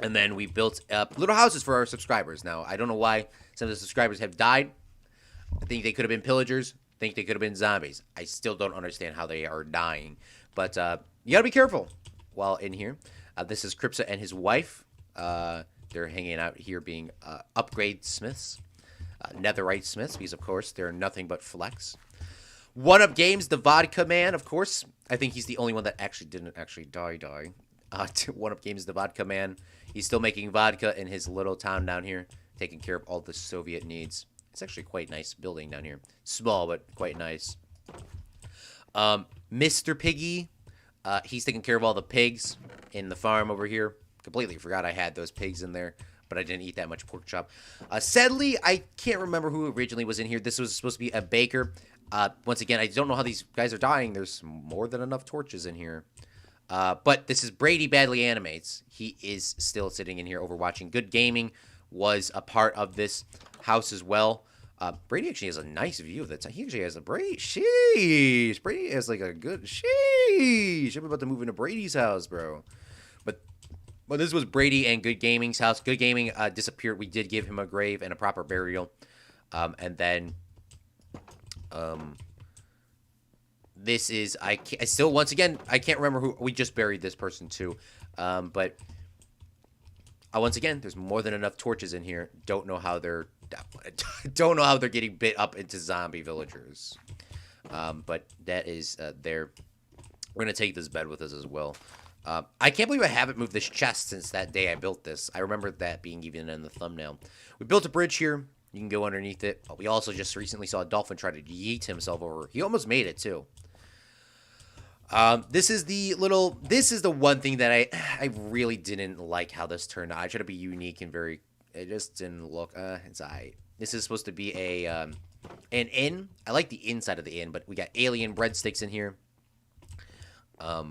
A: And then we built up little houses for our subscribers. Now, I don't know why some of the subscribers have died. I think they could have been pillagers. I think they could have been zombies. I still don't understand how they are dying. But you gotta be careful while in here. This is Cripsa and his wife. They're hanging out here being upgrade smiths, netherite smiths, because of course they're nothing but flex. One Up Games, the vodka man, of course. I think he's the only one that actually didn't die. One Up Games, the vodka man. He's still making vodka in his little town down here, taking care of all the Soviet needs. It's actually quite nice building down here. Small, but quite nice. Mr. Piggy, he's taking care of all the pigs in the farm over here. Completely forgot I had those pigs in there, but I didn't eat that much pork chop. Sadly, I can't remember who originally was in here. This was supposed to be a baker. Once again, I don't know how these guys are dying. There's more than enough torches in here. But this is Brady Badly Animates. He is still sitting in here overwatching. Good Gaming was a part of this house as well. Brady actually has a nice view of that. He actually has a Brady. Sheesh. Brady has like a good sheesh. I'm about to move into Brady's house, bro. But this was Brady and Good Gaming's house. Good Gaming disappeared. We did give him a grave and a proper burial. And then this is I still once again I can't remember who we just buried this person too. But once again, there's more than enough torches in here. Don't know how they're getting bit up into zombie villagers. But that is there. We're gonna take this bed with us as well. I can't believe I haven't moved this chest since that day I built this. I remember that being even in the thumbnail. We built a bridge here. You can go underneath it. We also just recently saw a dolphin try to yeet himself over. He almost made it too. This is the one thing that I really didn't like how this turned out. I tried to be unique and very, it just didn't look, it's alright. This is supposed to be an inn. I like the inside of the inn, but we got alien breadsticks in here.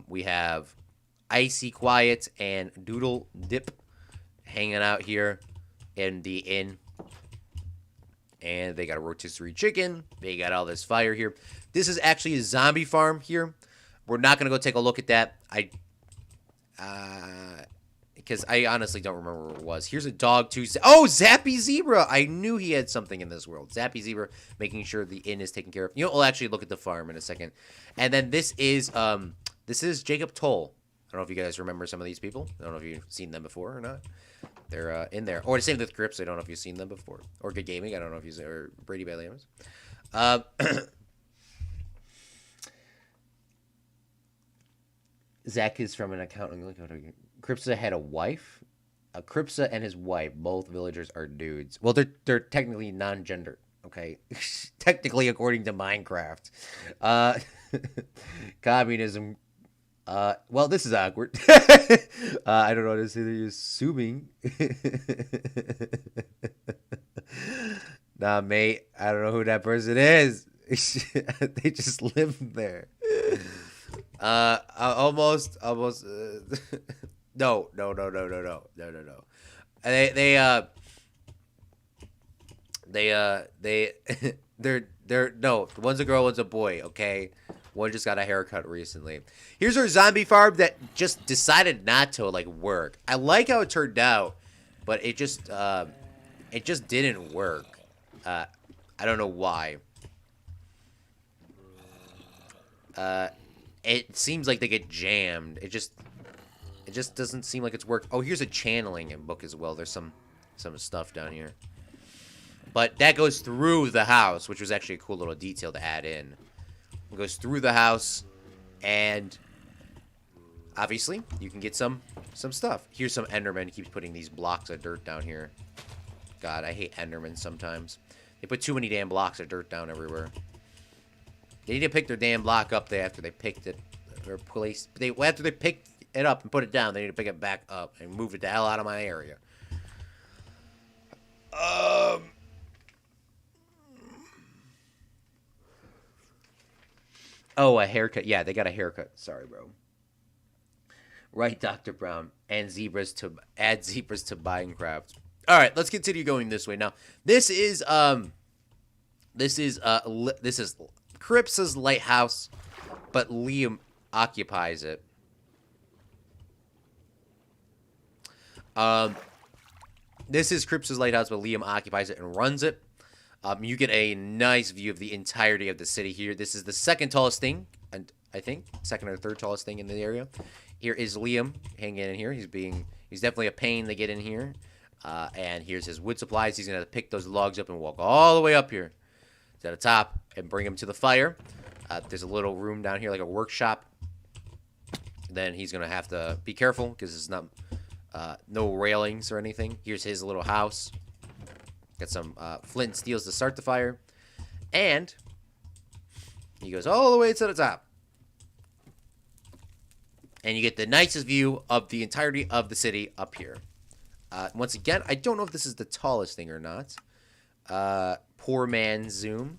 A: We have Icy Quiet and Doodle Dip hanging out here in the inn. And they got a rotisserie chicken. They got all this fire here. This is actually a zombie farm here. We're not going to go take a look at that. Because I honestly don't remember what it was. Here's a dog too. Oh, Zappy Zebra. I knew he had something in this world. Zappy Zebra, making sure the inn is taken care of. You know, we'll actually look at the farm in a second. And then this is Jacob Toll. I don't know if you guys remember some of these people. I don't know if you've seen them before or not. They're in there. Or the same with Crips. I don't know if you've seen them before. Or Good Gaming. I don't know if you've seen, or Brady Badly Animates. Zach is from an accounting. Cripsa had a wife. Cripsa and his wife, both villagers, are dudes. Well, they're technically non-gendered. Okay, technically according to Minecraft. Communism. Well, this is awkward. I don't know what to say. They're assuming. Nah, mate. I don't know who that person is. They just live there. Almost. No. They're no. One's a girl, one's a boy. Okay. One just got a haircut recently. Here's our zombie farm that just decided not to like work. I like how it turned out, but it just didn't work. I don't know why. It seems like they get jammed. It just doesn't seem like it's worked. Oh, here's a channeling book as well. There's some stuff down here. But that goes through the house, which was actually a cool little detail to add in. It goes through the house, and obviously you can get some stuff. Here's some Enderman. He keeps putting these blocks of dirt down here. God, I hate Endermen sometimes. They put too many damn blocks of dirt down everywhere. They need to pick their damn block up there after they picked it, or place. After they picked it up and put it down, they need to pick it back up and move it the hell out of my area. Oh, a haircut. Yeah, they got a haircut. Sorry, bro. Right, Dr. Brown. And zebras to add zebras to Minecraft. All right, let's continue going this way. Now, this is Cripsa's lighthouse, but Liam occupies it. This is Cripsa's lighthouse, but Liam occupies it and runs it. You get a nice view of the entirety of the city here. This is the second tallest thing, and I think second or third tallest thing in the area. Here is Liam hanging in here. He's definitely a pain to get in here. And here's his wood supplies. He's gonna have to pick those logs up and walk all the way up here to the top and bring them to the fire. There's a little room down here, like a workshop. Then he's gonna have to be careful because it's not no railings or anything. Here's his little house. Got some flint and steels to start the fire. And he goes all the way to the top. And you get the nicest view of the entirety of the city up here. Once again, I don't know if this is the tallest thing or not. Poor man zoom.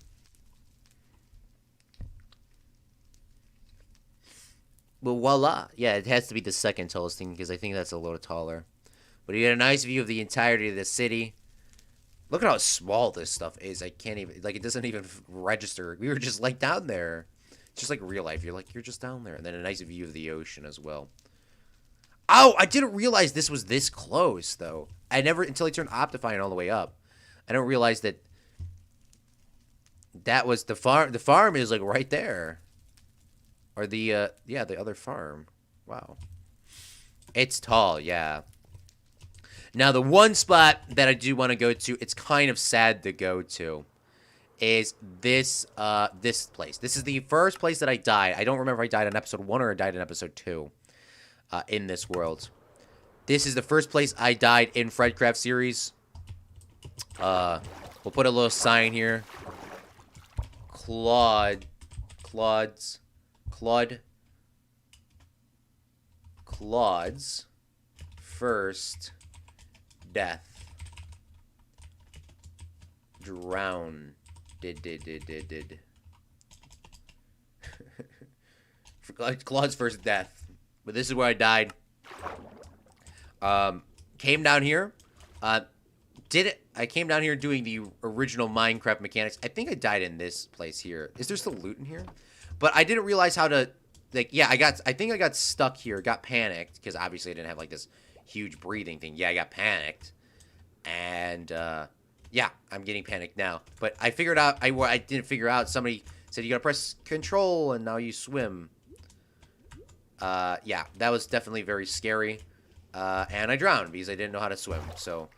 A: Well, voila. Yeah, it has to be the second tallest thing because I think that's a little taller. But you get a nice view of the entirety of the city. Look at how small this stuff is. I can't even, like, it doesn't even register. We were just, like, down there. It's just like real life. You're just down there. And then a nice view of the ocean as well. Oh, I didn't realize this was this close, though. I never, until I turned Optifine all the way up. I don't realize that that was the farm. The farm is, like, right there. Or the, yeah, the other farm. Wow. It's tall, yeah. Now, the one spot that I do want to go to, it's kind of sad to go to, is this this place. This is the first place that I died. I don't remember if I died in episode 1 or I died in episode 2 in this world. This is the first place I died in FredCraft series. We'll put a little sign here. Claude's first death. Drown. Did. Claude's first death. But this is where I died. Came down here. I came down here doing the original Minecraft mechanics. I think I died in this place here. Is there still loot in here? But I didn't realize how to, like, yeah, I think I got stuck here, got panicked, because obviously I didn't have, like, this huge breathing thing. Yeah, I got panicked. And, yeah, I'm getting panicked now. But I figured out, I didn't figure out, somebody said you gotta press control, and now you swim. Yeah, that was definitely very scary. And I drowned, because I didn't know how to swim, so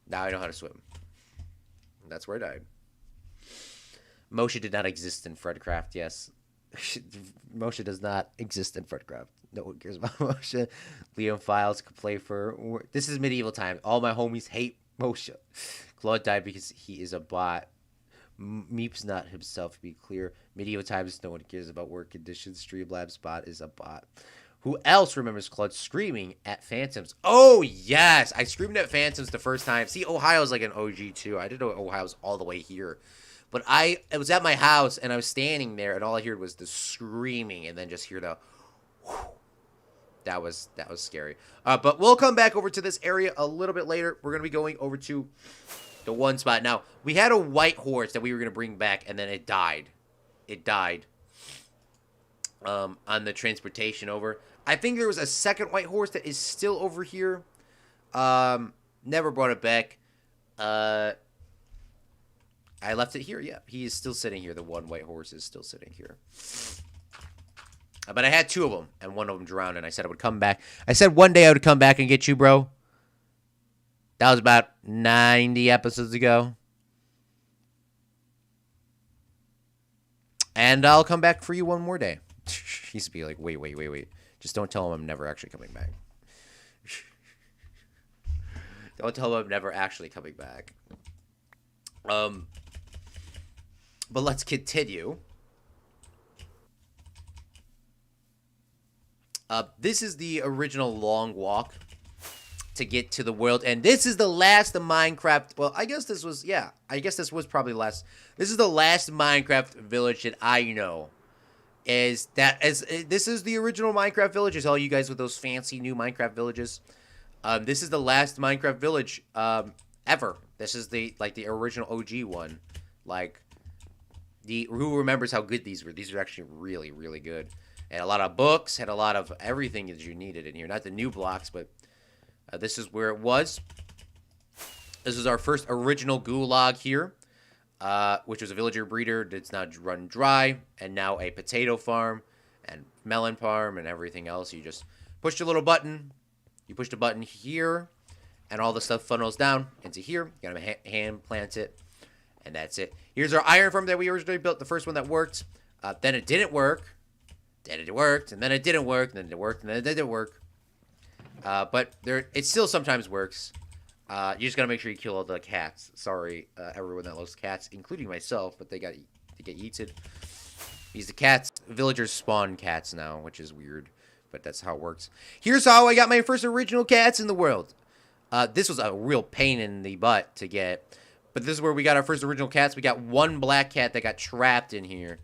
A: now I know how to swim. And that's where I died. Moshe did not exist in FredCraft, yes. Moshe does not exist in FredCraft. No one cares about Moshe. Liam Files could play for... This is medieval time. All my homies hate Moshe. Claude died because he is a bot. Meep's not himself, to be clear. Medieval times, no one cares about work conditions. Streamlabs bot is a bot. Who else remembers Claude screaming at Phantoms? Oh, yes! I screamed at Phantoms the first time. See, Ohio's like an OG, too. I didn't know Ohio was all the way here. But it was at my house, and I was standing there, and all I heard was the screaming, and then just hear the... Whew. That was scary. But we'll come back over to this area a little bit later. We're going to be going over to the one spot. Now, we had a white horse that we were going to bring back, and then it died. It died on the transportation over. I think there was a second white horse that is still over here. Never brought it back. I left it here. Yeah, he is still sitting here. The one white horse is still sitting here. But I had 2 of them, and one of them drowned, and I said I would come back. I said one day I would come back and get you, bro. That was about 90 episodes ago. And I'll come back for you one more day. He used to be like, wait. Just don't tell him I'm never actually coming back. Don't tell him I'm never actually coming back. But let's continue. This is the original long walk to get to the world, and this is the last of Minecraft. Well, I guess this was, yeah, I guess this was probably last. This is the last Minecraft village that I know. This is the original Minecraft villages. All you guys with those fancy new Minecraft villages. This is the last Minecraft village ever. This is the original OG one. Like, who remembers how good these were? These are actually really, really good. And a lot of books, had a lot of everything that you needed in here. Not the new blocks, but this is where it was. This is our first original gulag here, which was a villager breeder that's now run dry, and now a potato farm and melon farm and everything else. You just push a little button. You push the button here, and all the stuff funnels down into here. You gotta hand plant it, and that's it. Here's our iron farm that we originally built, the first one that worked. Then it didn't work. Then it worked, and then it didn't work, and then it worked, and then it didn't work. But it still sometimes works. You just gotta make sure you kill all the cats. Sorry, everyone that loves cats, including myself, but they get yeeted. Because the villagers spawn cats now, which is weird, but that's how it works. Here's how I got my first original cats in the world. This was a real pain in the butt to get, but this is where we got our first original cats. We got one black cat that got trapped in here.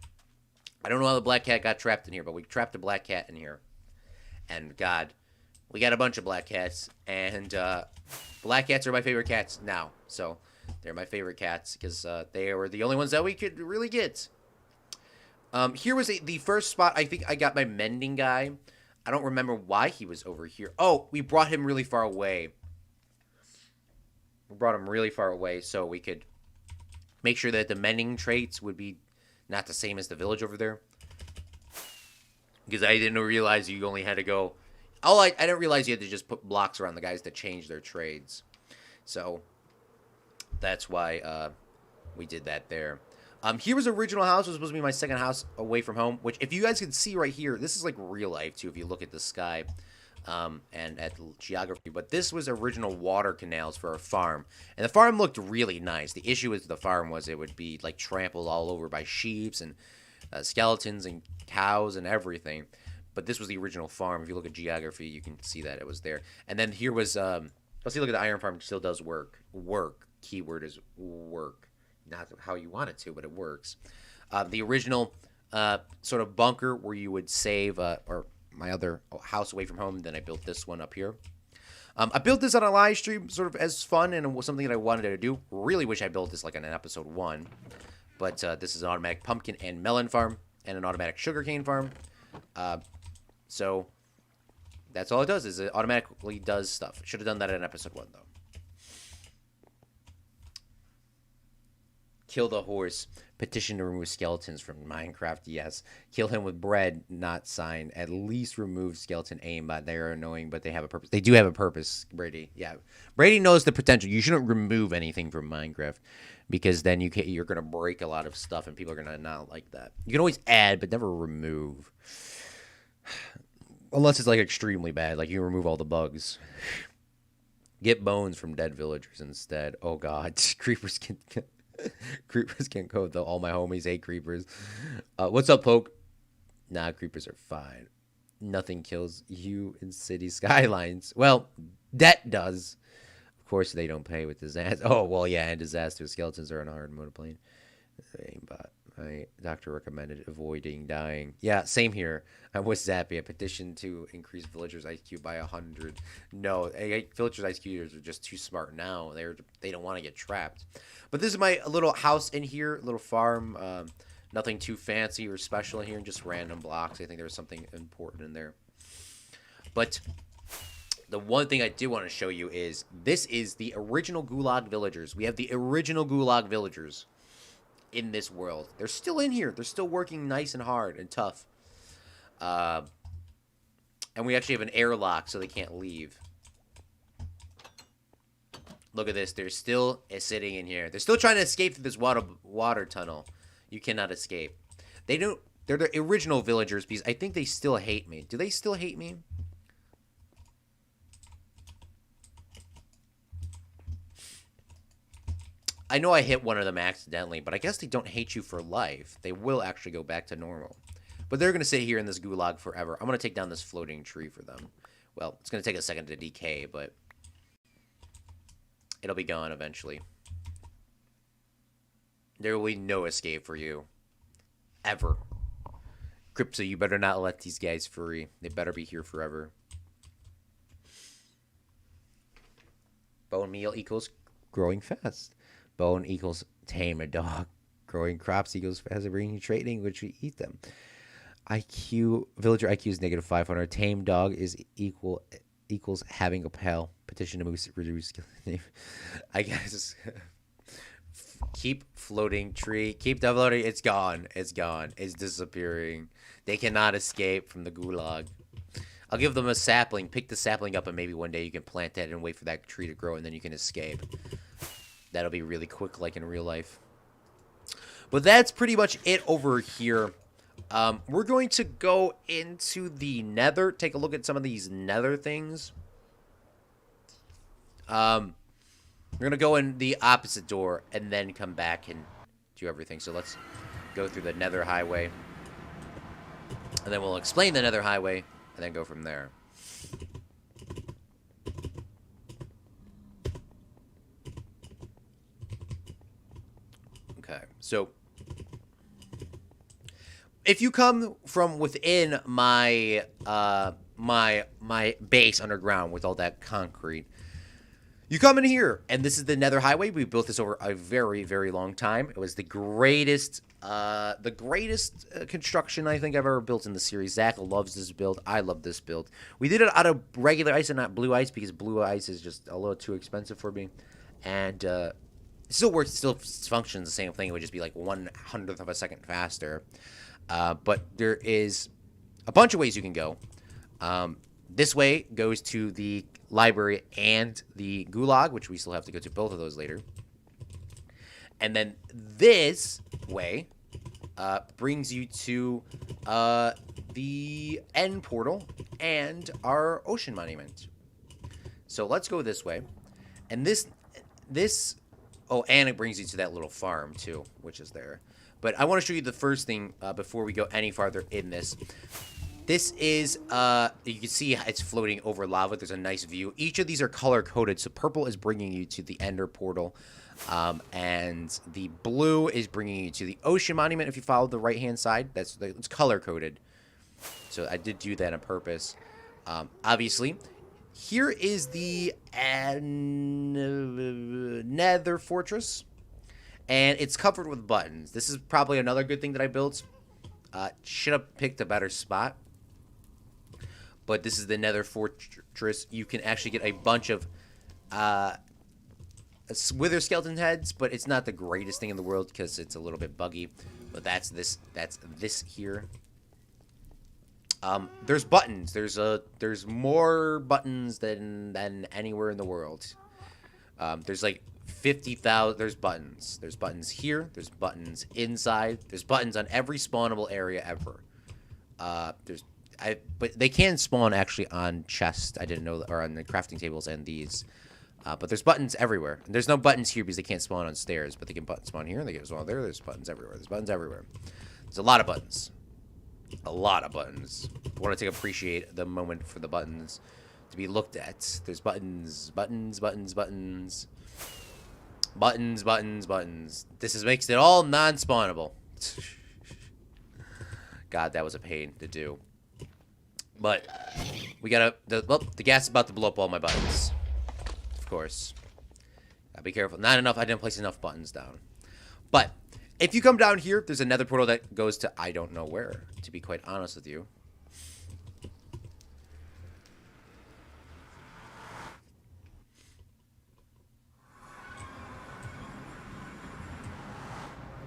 A: I don't know how the black cat got trapped in here, but we trapped a black cat in here. And God, we got a bunch of black cats, and black cats are my favorite cats now. So they're my favorite cats because they were the only ones that we could really get. Here was the first spot. I think I got my mending guy. I don't remember why he was over here. Oh, we brought him really far away. We brought him really far away so we could make sure that the mending traits would be not the same as the village over there. Because I didn't realize you only had to go... I didn't realize you had to just put blocks around the guys to change their trades. So, that's why we did that there. Here was original house. It was supposed to be my second house away from home. Which, if you guys can see right here, this is like real life, too, if you look at the sky and at geography. But this was original water canals for our farm. And the farm looked really nice. The issue with the farm was it would be, like, trampled all over by sheep and skeletons and cows and everything. But this was the original farm. If you look at geography, you can see that it was there. And then here was, let's see, look at the iron farm. It still does work. Work. Keyword is work. Not how you want it to, but it works. The original sort of bunker where you would save, or my other house away from home. Then I built this one up here. I built this on a live stream sort of as fun, and it was something that I wanted to do. Really wish I built this like in episode 1. But this is an automatic pumpkin and melon farm and an automatic sugarcane farm. So that's all it does, is it automatically does stuff. Should have done that in episode 1, though. Kill the horse. Petition to remove skeletons from Minecraft, yes. Kill him with bread, not sign. At least remove skeleton aimbot. They are annoying, but they have a purpose. They do have a purpose, Brady. Yeah. Brady knows the potential. You shouldn't remove anything from Minecraft, because then you're going to break a lot of stuff, and people are going to not like that. You can always add, but never remove. Unless it's, like, extremely bad. Like, you remove all the bugs. Get bones from dead villagers instead. Oh, God. Creepers can... Creepers can't go, though. All my homies hate creepers. What's up, Poke? Nah, creepers are fine. Nothing kills you in city skylines. Well, that does. Of course, they don't pay with disaster. Oh, well, yeah, and disaster. Skeletons are on a hard mode of plane. Aimbot. My doctor recommended avoiding dying. Yeah, same here. I'm with Zappy. A petition to increase villagers' IQ by 100. No, villagers' IQs are just too smart now. They don't want to get trapped. But this is my little house in here, little farm. Nothing too fancy or special in here, just random blocks. I think there was something important in there. But the one thing I do want to show you is this is the original Gulag villagers. We have the original Gulag villagers in this world. They're still in here. They're still working nice and hard and tough. And we actually have an airlock so they can't leave. Look at this. They're still sitting in here. They're still trying to escape through this water tunnel. You cannot escape. They're the original villagers because I think they still hate me. Do they still hate me? I know I hit one of them accidentally, but I guess they don't hate you for life. They will actually go back to normal. But they're going to sit here in this gulag forever. I'm going to take down this floating tree for them. Well, it's going to take a second to decay, but it'll be gone eventually. There will be no escape for you. Ever. Crypto, you better not let these guys free. They better be here forever. Bone meal equals growing fast. Bone equals tame a dog. Growing crops equals fast bringing trading, which we eat them. Villager IQ is negative 500. Tame dog is equals having a pal. Petition to reduce name. I guess. Keep floating tree. Keep downloading. It's gone. It's gone. It's disappearing. They cannot escape from the gulag. I'll give them a sapling. Pick the sapling up, and maybe one day you can plant that and wait for that tree to grow, and then you can escape. That'll be really quick, like in real life. But that's pretty much it over here. We're going to go into the nether. Take a look at some of these nether things. We're going to go in the opposite door and then come back and do everything. So let's go through the nether highway. And then we'll explain the nether highway and then go from there. Okay, so if you come from within my my base underground with all that concrete. You come in here, and this is the Nether Highway. We built this over a very, very long time. It was the greatest construction I think I've ever built in the series. Zach loves this build. I love this build. We did it out of regular ice and not blue ice because blue ice is just a little too expensive for me. And it still works, still functions the same thing. It would just be like 1/100th of a second faster. But there is a bunch of ways you can go. This way goes to the library and the gulag, which we still have to go to both of those later. And then this way brings you to the end portal and our ocean monument. So let's go this way. And this, oh, and it brings you to that little farm too, which is there. But I want to show you the first thing before we go any farther in this. This is, you can see it's floating over lava. There's a nice view. Each of these are color-coded. So purple is bringing you to the Ender portal. And the blue is bringing you to the Ocean Monument. If you follow the right-hand side, it's color-coded. So I did do that on purpose. Obviously, here is the Nether Fortress. And it's covered with buttons. This is probably another good thing that I built. Should have picked a better spot. But this is the Nether Fortress. You can actually get a bunch of wither skeleton heads, but it's not the greatest thing in the world because it's a little bit buggy. But that's this here. There's buttons. There's more buttons than anywhere in the world. There's like 50,000. There's buttons. There's buttons here. There's buttons inside. There's buttons on every spawnable area ever. But they can spawn actually on chests. I didn't know, or on the crafting tables and these. But there's buttons everywhere. And there's no buttons here because they can't spawn on stairs. But they can spawn here and they can spawn there. There's buttons everywhere. There's buttons everywhere. There's a lot of buttons. A lot of buttons. I want to appreciate the moment for the buttons to be looked at. There's buttons, buttons, buttons, buttons. Buttons, buttons, buttons. This makes it all non-spawnable. God, that was a pain to do. But we gotta. The gas is about to blow up all my buttons. Of course. Gotta be careful. Not enough. I didn't place enough buttons down. But if you come down here, there's another portal that goes to I don't know where, to be quite honest with you.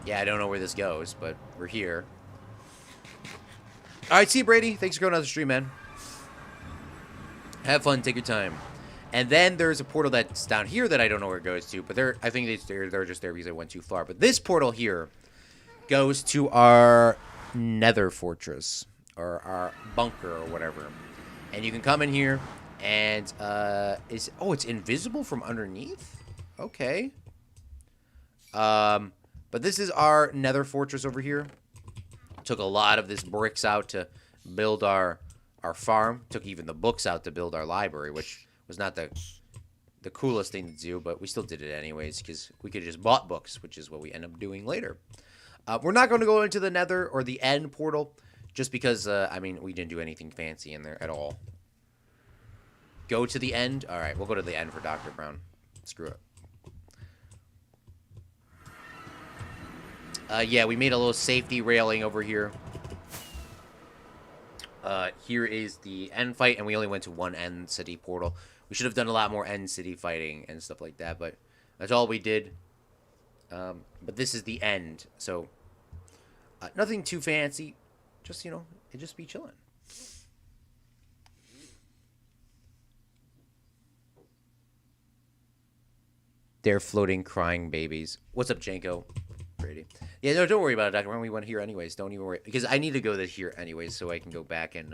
A: Yeah, I don't know where this goes, but we're here. Alright, see you, Brady. Thanks for going on the stream, man. Have fun. Take your time. And then there's a portal that's down here that I don't know where it goes to, but I think they're just there because I went too far. But this portal here goes to our Nether Fortress, or our bunker, or whatever. And you can come in here, and it's invisible from underneath? Okay. But this is our Nether Fortress over here. Took a lot of this bricks out to build our farm. Took even the books out to build our library, which was not the coolest thing to do, but we still did it anyways because we could have just bought books, which is what we end up doing later. We're not going to go into the Nether or the End portal just because, I mean, we didn't do anything fancy in there at all. Go to the End? All right, we'll go to the End for Dr. Brown. Screw it. Yeah, we made a little safety railing over here. Here is the end fight, and we only went to one end city portal. We should have done a lot more end city fighting and stuff like that, but that's all we did. But this is the end, so nothing too fancy. Just, it just be chilling. They're floating, crying babies. What's up, Janko? Brady. Yeah, no, don't worry about it, Dr. Brown. We went here anyways. Don't even worry. Because I need to go here anyways so I can go back and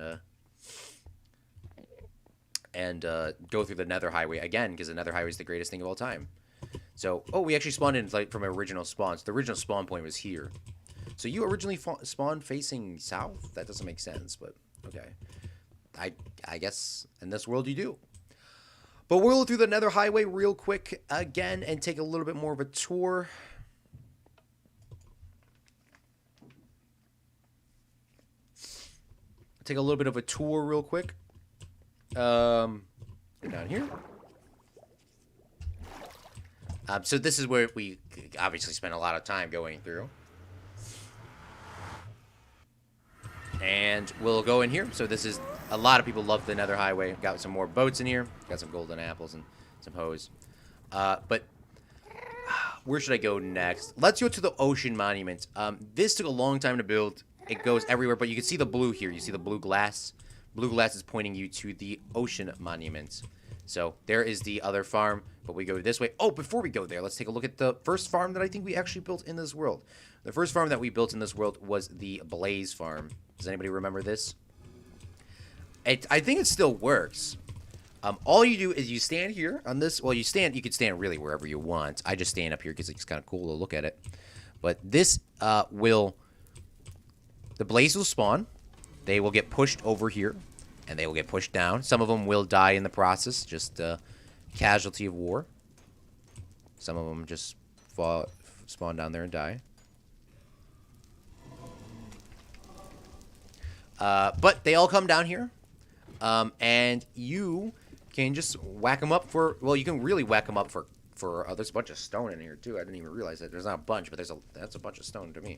A: go through the Nether Highway again, because the Nether Highway is the greatest thing of all time. So, we actually spawned in from original spawns. The original spawn point was here. So you originally spawned facing south? That doesn't make sense, but okay. I guess in this world you do. But we'll go through the Nether Highway real quick again and take a little bit more of a tour. Take a little bit of a tour real quick. Go down here. So this is where we obviously spent a lot of time going through. And we'll go in here. So this is, a lot of people love the Nether Highway. Got some more boats in here. Got some golden apples and some hose. But where should I go next? Let's go to the Ocean Monument. This took a long time to build. It goes everywhere, but you can see the blue here. You see the blue glass? Blue glass is pointing you to the Ocean Monument. So there is the other farm, but we go this way. Oh, before we go there, let's take a look at the first farm that I think we actually built in this world. The first farm that we built in this world was the Blaze Farm. Does anybody remember this? I think it still works. All you do is you stand here on this. Well, you could stand really wherever you want. I just stand up here because it's kind of cool to look at it. But this the blaze will spawn. They will get pushed over here, and they will get pushed down. Some of them will die in the process, just casualty of war. Some of them just spawn down there and die. But they all come down here, and you can just whack them up for, well, you can really whack them up for there's a bunch of stone in here, too. I didn't even realize that. There's not a bunch, but that's a bunch of stone to me.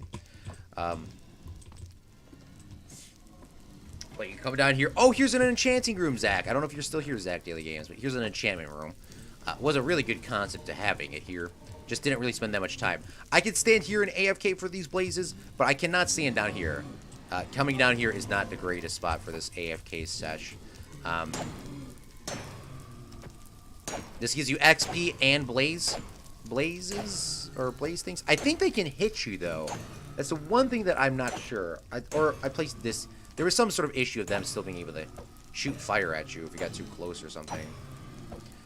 A: But you come down here. Oh, here's an enchanting room, Zach. I don't know if you're still here, Zach Daily Games, but here's an enchantment room. Was a really good concept to having it here. Just didn't really spend that much time. I could stand here and AFK for these blazes, but I cannot stand down here. Coming down here is not the greatest spot for this AFK sesh. This gives you XP and blazes or blaze things. I think they can hit you though. That's the one thing that I'm not sure. I placed this. There was some sort of issue of them still being able to shoot fire at you if you got too close or something.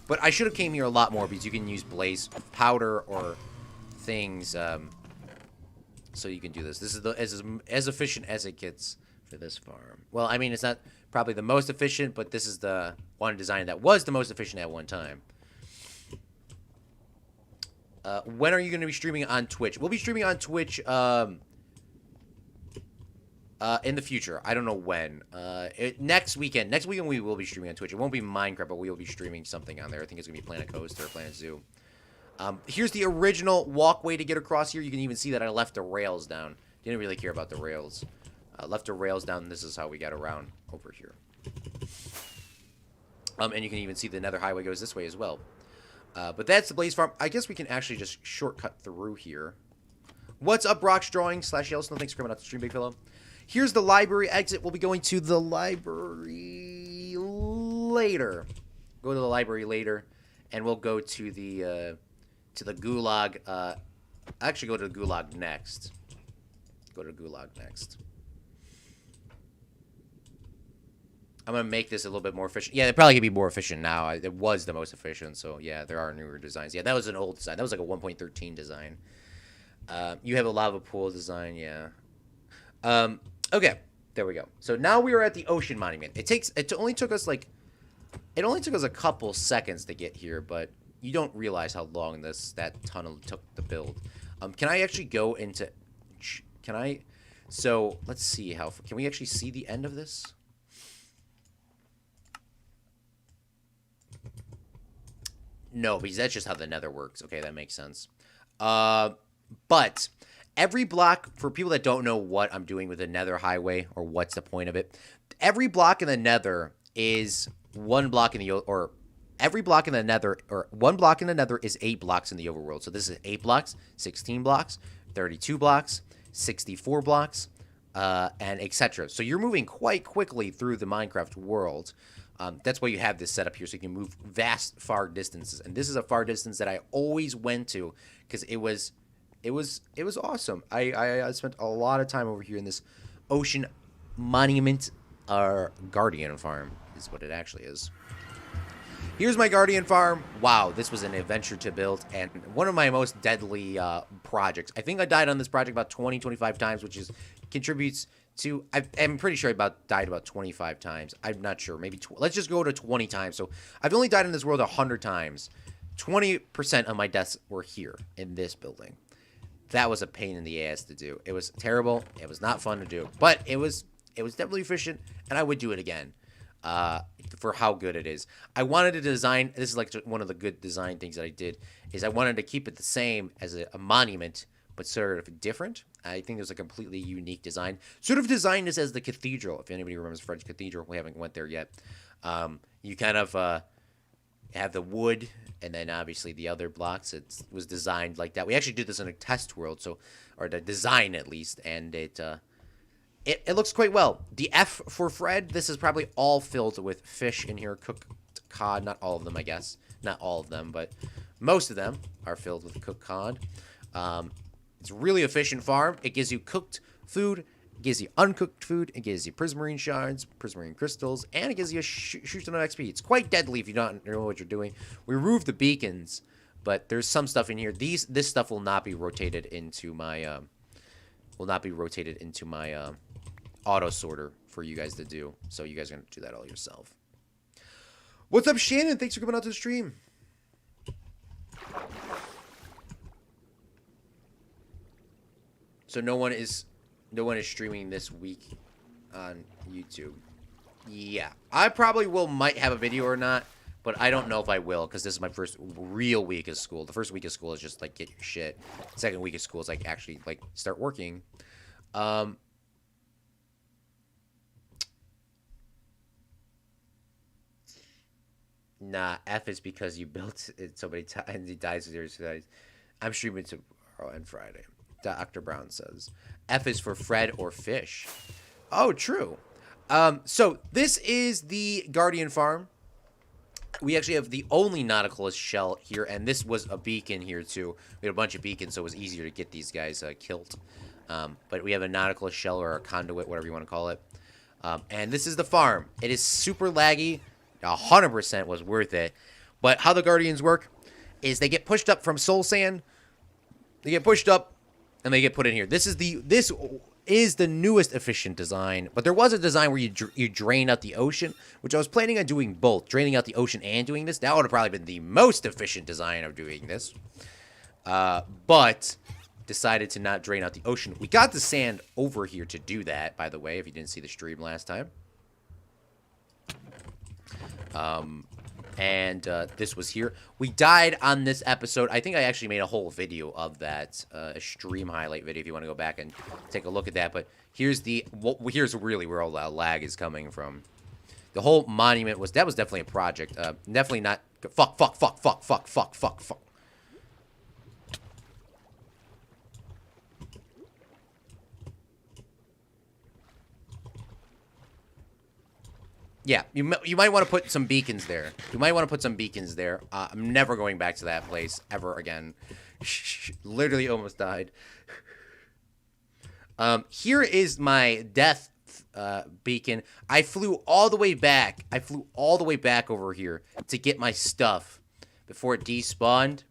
A: But I should have came here a lot more because you can use blaze powder or things. So you can do this. This is as efficient as it gets for this farm. Well, I mean, it's not probably the most efficient, but this is the one design that was the most efficient at one time. When are you going to be streaming on Twitch? We'll be streaming on Twitch in the future. I don't know when. Next weekend. Next weekend we will be streaming on Twitch. It won't be Minecraft, but we will be streaming something on there. I think it's going to be Planet Coaster or Planet Zoo. Here's the original walkway to get across here. You can even see that I left the rails down. Didn't really care about the rails. Left the rails down, and this is how we got around over here. And you can even see the Nether Highway goes this way as well. But that's the Blaze Farm. I guess we can actually just shortcut through here. What's up, Brock's Drawing / Yellowstone? Thanks for coming out to stream, big fellow. Here's the library exit. We'll be going to the library later. Go to the library later, and we'll go to the gulag. Actually, go to the gulag next. Go to the gulag next. I'm going to make this a little bit more efficient. Yeah, it probably could be more efficient now. It was the most efficient, so yeah, there are newer designs. Yeah, that was an old design. That was like a 1.13 design. You have a lava pool design, yeah. Okay, there we go. So now we are at the Ocean Monument. It only took us a couple seconds to get here, but you don't realize how long that tunnel took to build. Can I actually go into? Can I? So let's see how. Can we actually see the end of this? No, because that's just how the Nether works. Okay, that makes sense. But every block, for people that don't know what I'm doing with the Nether Highway or what's the point of it, every block in the Nether is one block in the every block in the Nether, or one block in the Nether is 8 blocks in the overworld. So this is 8 blocks, 16 blocks, 32 blocks, 64 blocks, and etc. So you're moving quite quickly through the Minecraft world. That's why you have this set up here, so you can move vast, far distances. And this is a far distance that I always went to because it was awesome. I spent a lot of time over here in this Ocean Monument, or Guardian Farm is what it actually is. Here's my Guardian Farm. Wow, this was an adventure to build, and one of my most deadly projects. I think I died on this project about 25 times, which contributes to, I'm pretty sure I died about 25 times. I'm not sure, maybe, let's just go to 20 times. So I've only died in this world 100 times. 20% of my deaths were here in this building. That was a pain in the ass to do. It was terrible. It was not fun to do, but it was definitely efficient, and I would do it again. for how good it is. I wanted to design, this is like one of the good design things that I did, is I wanted to keep it the same as a monument, but sort of different. I think there's a completely unique design. Sort of designed this as the cathedral. If anybody remembers Fred's Cathedral, we haven't went there yet. You kind of have the wood, and then obviously the other blocks. It was designed like that. We actually did this in a test world, so, or the design at least, and it looks quite well. The F for Fred, this is probably all filled with fish in here, cooked cod. Not all of them, I guess. Not all of them, but most of them are filled with cooked cod. It's a really efficient farm. It gives you cooked food, it gives you uncooked food, it gives you prismarine shards, prismarine crystals, and it gives you a shoot ton of XP. It's quite deadly if you don't know what you're doing. We removed the beacons, but there's some stuff in here. This stuff will not be rotated into my auto sorter for you guys to do. So you guys are gonna do that all yourself. What's up, Shannon? Thanks for coming out to the stream. So no one is streaming this week on YouTube. Yeah, I probably might have a video or not, but I don't know if I will, because this is my first real week of school. The first week of school is just like get your shit. Second week of school is like actually like start working. Nah, F is because you built it so many times and he dies. I'm streaming tomorrow and Friday. Dr. Brown says. F is for Fred or fish. Oh, true. So this is the Guardian Farm. We actually have the only Nautilus shell here, and this was a beacon here too. We had a bunch of beacons, so it was easier to get these guys killed. But we have a Nautilus shell or a conduit, whatever you want to call it. And this is the farm. It is super laggy. 100% was worth it. But how the Guardians work is they get pushed up from soul sand. They get pushed up, and they get put in here. This is the newest efficient design, but there was a design where you drain out the ocean, which I was planning on doing both, draining out the ocean and doing this. That would have probably been the most efficient design of doing this, but decided to not drain out the ocean. We got the sand over here to do that, by the way, if you didn't see the stream last time. This was here. We died on this episode. I think I actually made a whole video of that, a stream highlight video if you want to go back and take a look at that. But here's really where all that lag is coming from. The whole monument that was definitely a project. Definitely not. Fuck. Yeah, you might want to put some beacons there. I'm never going back to that place ever again. Literally almost died. Here is my death beacon. I flew all the way back. Over here to get my stuff before it despawned.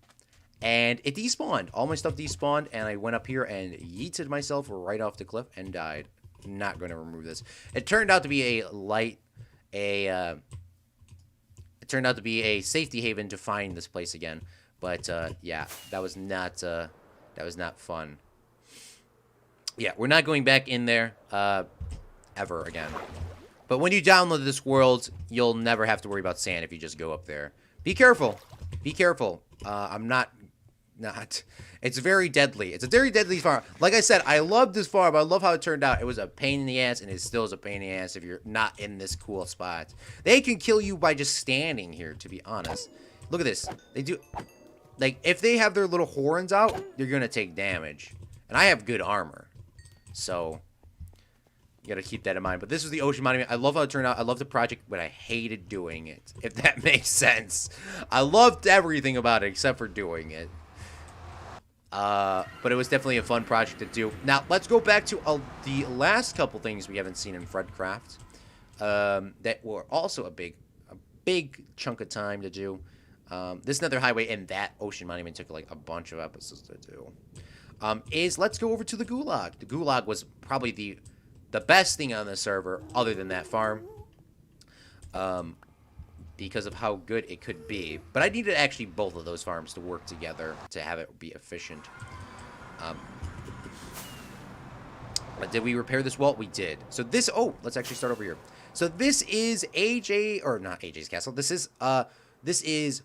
A: And it despawned. All my stuff despawned, and I went up here and yeeted myself right off the cliff and died. Not going to remove this. It turned out to be it turned out to be a safety haven to find this place again, but yeah, that was not fun. Yeah, we're not going back in there ever again. But when you download this world, you'll never have to worry about sand if you just go up there. Be careful. I'm not. It's very deadly. It's a very deadly farm. Like I said, I love this farm. I love how it turned out. It was a pain in the ass, and it still is a pain in the ass if you're not in this cool spot. They can kill you by just standing here, to be honest. Look at this. They do... Like, if they have their little horns out, you're going to take damage. And I have good armor. So, you got to keep that in mind. But this is the Ocean Monument. I love how it turned out. I love the project, but I hated doing it, if that makes sense. I loved everything about it except for doing it. But it was definitely a fun project to do. Now, let's go back to the last couple things we haven't seen in FredCraft. That were also a big chunk of time to do. This Nether Highway and that Ocean Monument took like a bunch of episodes to do. Let's go over to the Gulag. The Gulag was probably the best thing on the server, other than that farm. Because of how good it could be. But I needed actually both of those farms to work together to have it be efficient. But did we repair this wall? We did. So this... Oh, let's actually start over here. So this is AJ, or not AJ's castle. This is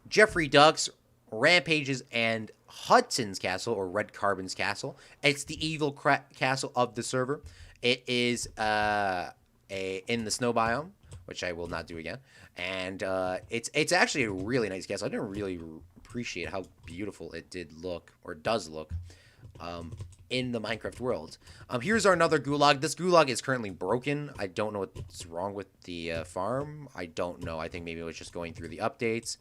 A: Jeffrey Duck's, Rampage's, and Hudson's castle, or Red Carbon's castle. It's the evil castle of the server. It is in the snow biome, which I will not do again. And it's actually a really nice castle. I didn't really appreciate how beautiful it did look, or does look, in the Minecraft world. Here's our another gulag. This gulag is currently broken. I don't know what's wrong with the farm. I don't know. I think maybe it was just going through the updates.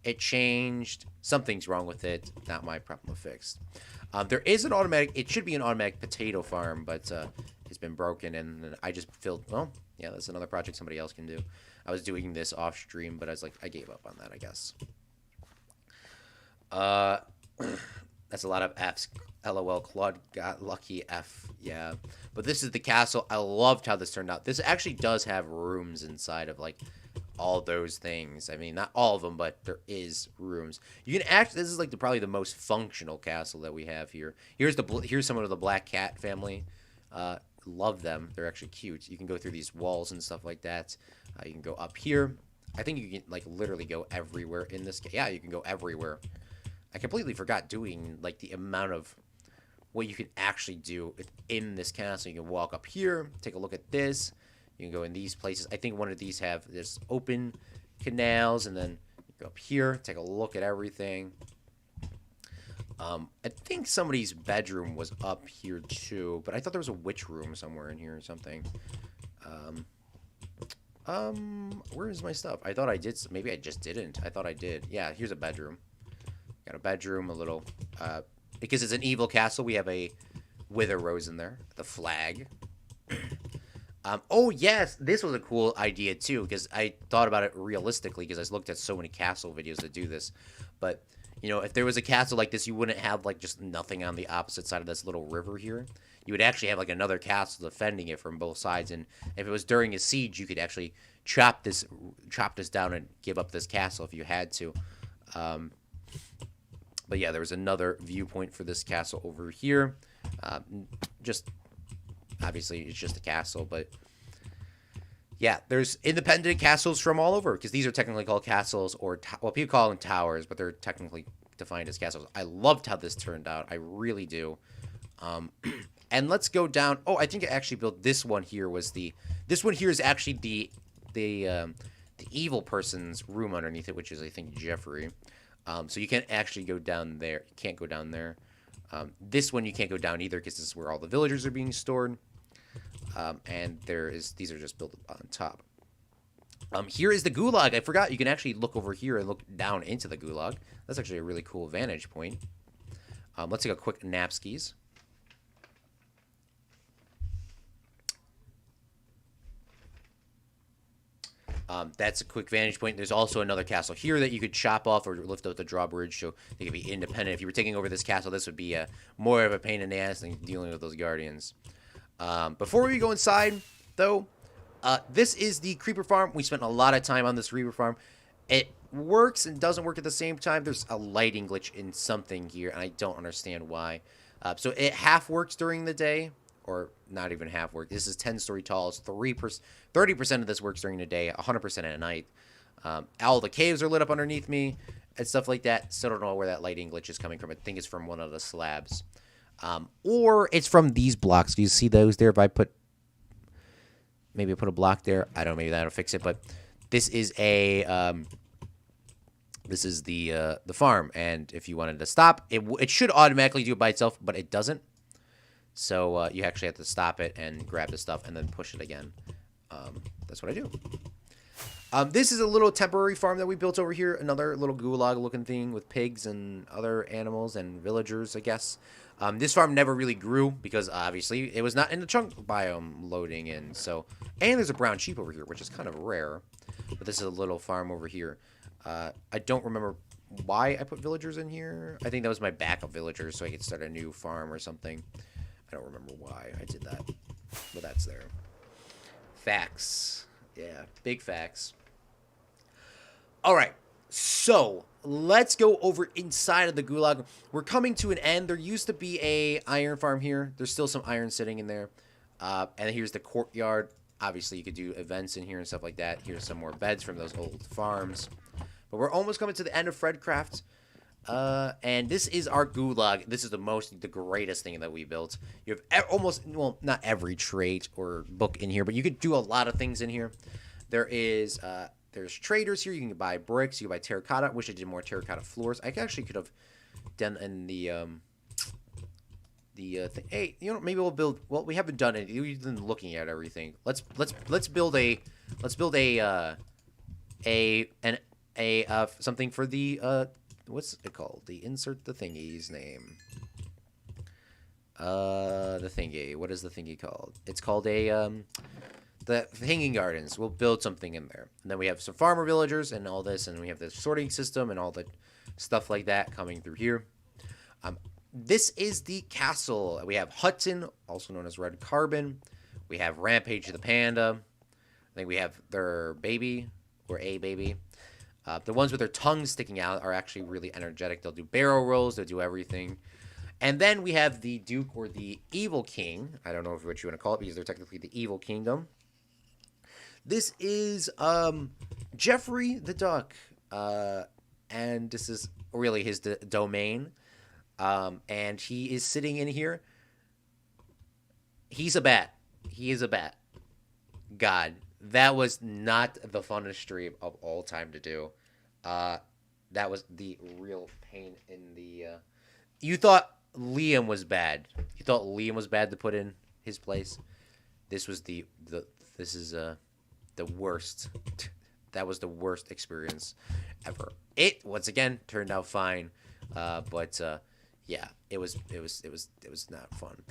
A: It changed. Something's wrong with it. Not my problem to fix. There is an automatic. It should be an automatic potato farm, but it's been broken, and I just filled. Well, yeah, that's another project somebody else can do. I was doing this off stream, but I was like, I gave up on that, I guess. That's a lot of F's. LOL, Claude got lucky. F, yeah. But this is the castle. I loved how this turned out. This actually does have rooms inside of, like, all those things. I mean, not all of them, but there is rooms. You can actually, this is like probably the most functional castle that we have here. Here's some of the Black Cat family. Love them. They're actually cute. You can go through these walls and stuff like that. You can go up here. I think you can, like, literally go everywhere in this. Yeah, you can go everywhere. I completely forgot doing, like, the amount of what you can actually do in this castle. You can walk up here, take a look at this. You can go in these places. I think one of these have this open canals, and then you go up here, take a look at everything. I think somebody's bedroom was up here too, but I thought there was a witch room somewhere in here or something. Where is my stuff? I thought I did. Maybe I just didn't. I thought I did. Yeah, here's a bedroom. Got a bedroom, a little, because it's an evil castle, we have a wither rose in there, the flag. Oh yes, this was a cool idea too, because I thought about it realistically, because I looked at so many castle videos that do this. But, you know, if there was a castle like this, you wouldn't have, like, just nothing on the opposite side of this little river here. You would actually have, like, another castle defending it from both sides, and if it was during a siege, you could actually chop this down and give up this castle if you had to. But yeah, there was another viewpoint for this castle over here. Just, obviously, it's just a castle, but yeah, there's independent castles from all over, because these are technically called castles, or, well, people call them towers, but they're technically defined as castles. I loved how this turned out. I really do. And let's go down. Oh, I think I actually built this one here. This one here is actually the evil person's room underneath it, which is, I think, Jeffrey. So you can't actually go down there. You can't go down there. This one you can't go down either, because this is where all the villagers are being stored. And these are just built on top. Here is the gulag. I forgot you can actually look over here and look down into the gulag. That's actually a really cool vantage point. Let's take a quick napskis. That's a quick vantage point. There's also another castle here that you could chop off or lift out the drawbridge, so they could be independent. If you were taking over this castle, this would be more of a pain in the ass than dealing with those guardians. Before we go inside, though, this is the creeper farm. We spent a lot of time on this creeper farm. It works and doesn't work at the same time. There's a lighting glitch in something here, and I don't understand why. So it half works during the day, or not even half work. This is 10-story tall. It's 30% of this works during the day, 100% at night. All the caves are lit up underneath me and stuff like that. Still don't know where that lighting glitch is coming from. I think it's from one of the slabs. Or it's from these blocks. Do you see those there? If I put, maybe I put a block there. I don't know. Maybe that'll fix it. But this is the farm. And if you wanted to stop, it should automatically do it by itself, but it doesn't. So you actually have to stop it and grab the stuff and then push it again. That's what I do. This is a little temporary farm that we built over here. Another little gulag-looking thing with pigs and other animals and villagers, I guess. This farm never really grew because, obviously, it was not in the chunk biome loading in. So, and there's a brown sheep over here, which is kind of rare. But this is a little farm over here. I don't remember why I put villagers in here. I think that was my backup villagers so I could start a new farm or something. I don't remember why I did that, but that's there. Facts. Yeah, big facts. All right, so let's go over inside of the gulag. We're coming to an end. There used to be a iron farm here. There's still some iron sitting in there. And here's the courtyard. Obviously, you could do events in here and stuff like that. Here's some more beds from those old farms. But we're almost coming to the end of FredCraft. And this is our gulag. This is the greatest thing that we built. You have almost, well, not every trait or book in here, but you could do a lot of things in here. There's traders here. You can buy bricks. You can buy terracotta. I wish I did more terracotta floors. I actually could have done in the thing. Hey, maybe we'll build. Well, we haven't done it. We've been looking at everything. Let's build something for the what's it called? Insert the thingy's name. The thingy. What is the thingy called? It's called the hanging gardens. We'll build something in there. And then we have some farmer villagers and all this, and we have the sorting system and all the stuff like that coming through here. This is the castle. We have Hudson, also known as Red Carbon. We have Rampage the Panda. I think we have their baby, or a baby. The ones with their tongues sticking out are actually really energetic. They'll do barrel rolls. They'll do everything. And then we have the Duke or the Evil King. I don't know what you want to call it because they're technically the Evil Kingdom. This is Jeffrey the Duck. And this is really his domain. And he is sitting in here. He's a bat. He is a bat. God, that was not the funnest stream of all time to do. That was the real pain in the... You thought Liam was bad. You thought Liam was bad to put in his place. This was the worst. That was the worst experience ever. It once again turned out fine, but yeah, it was not fun.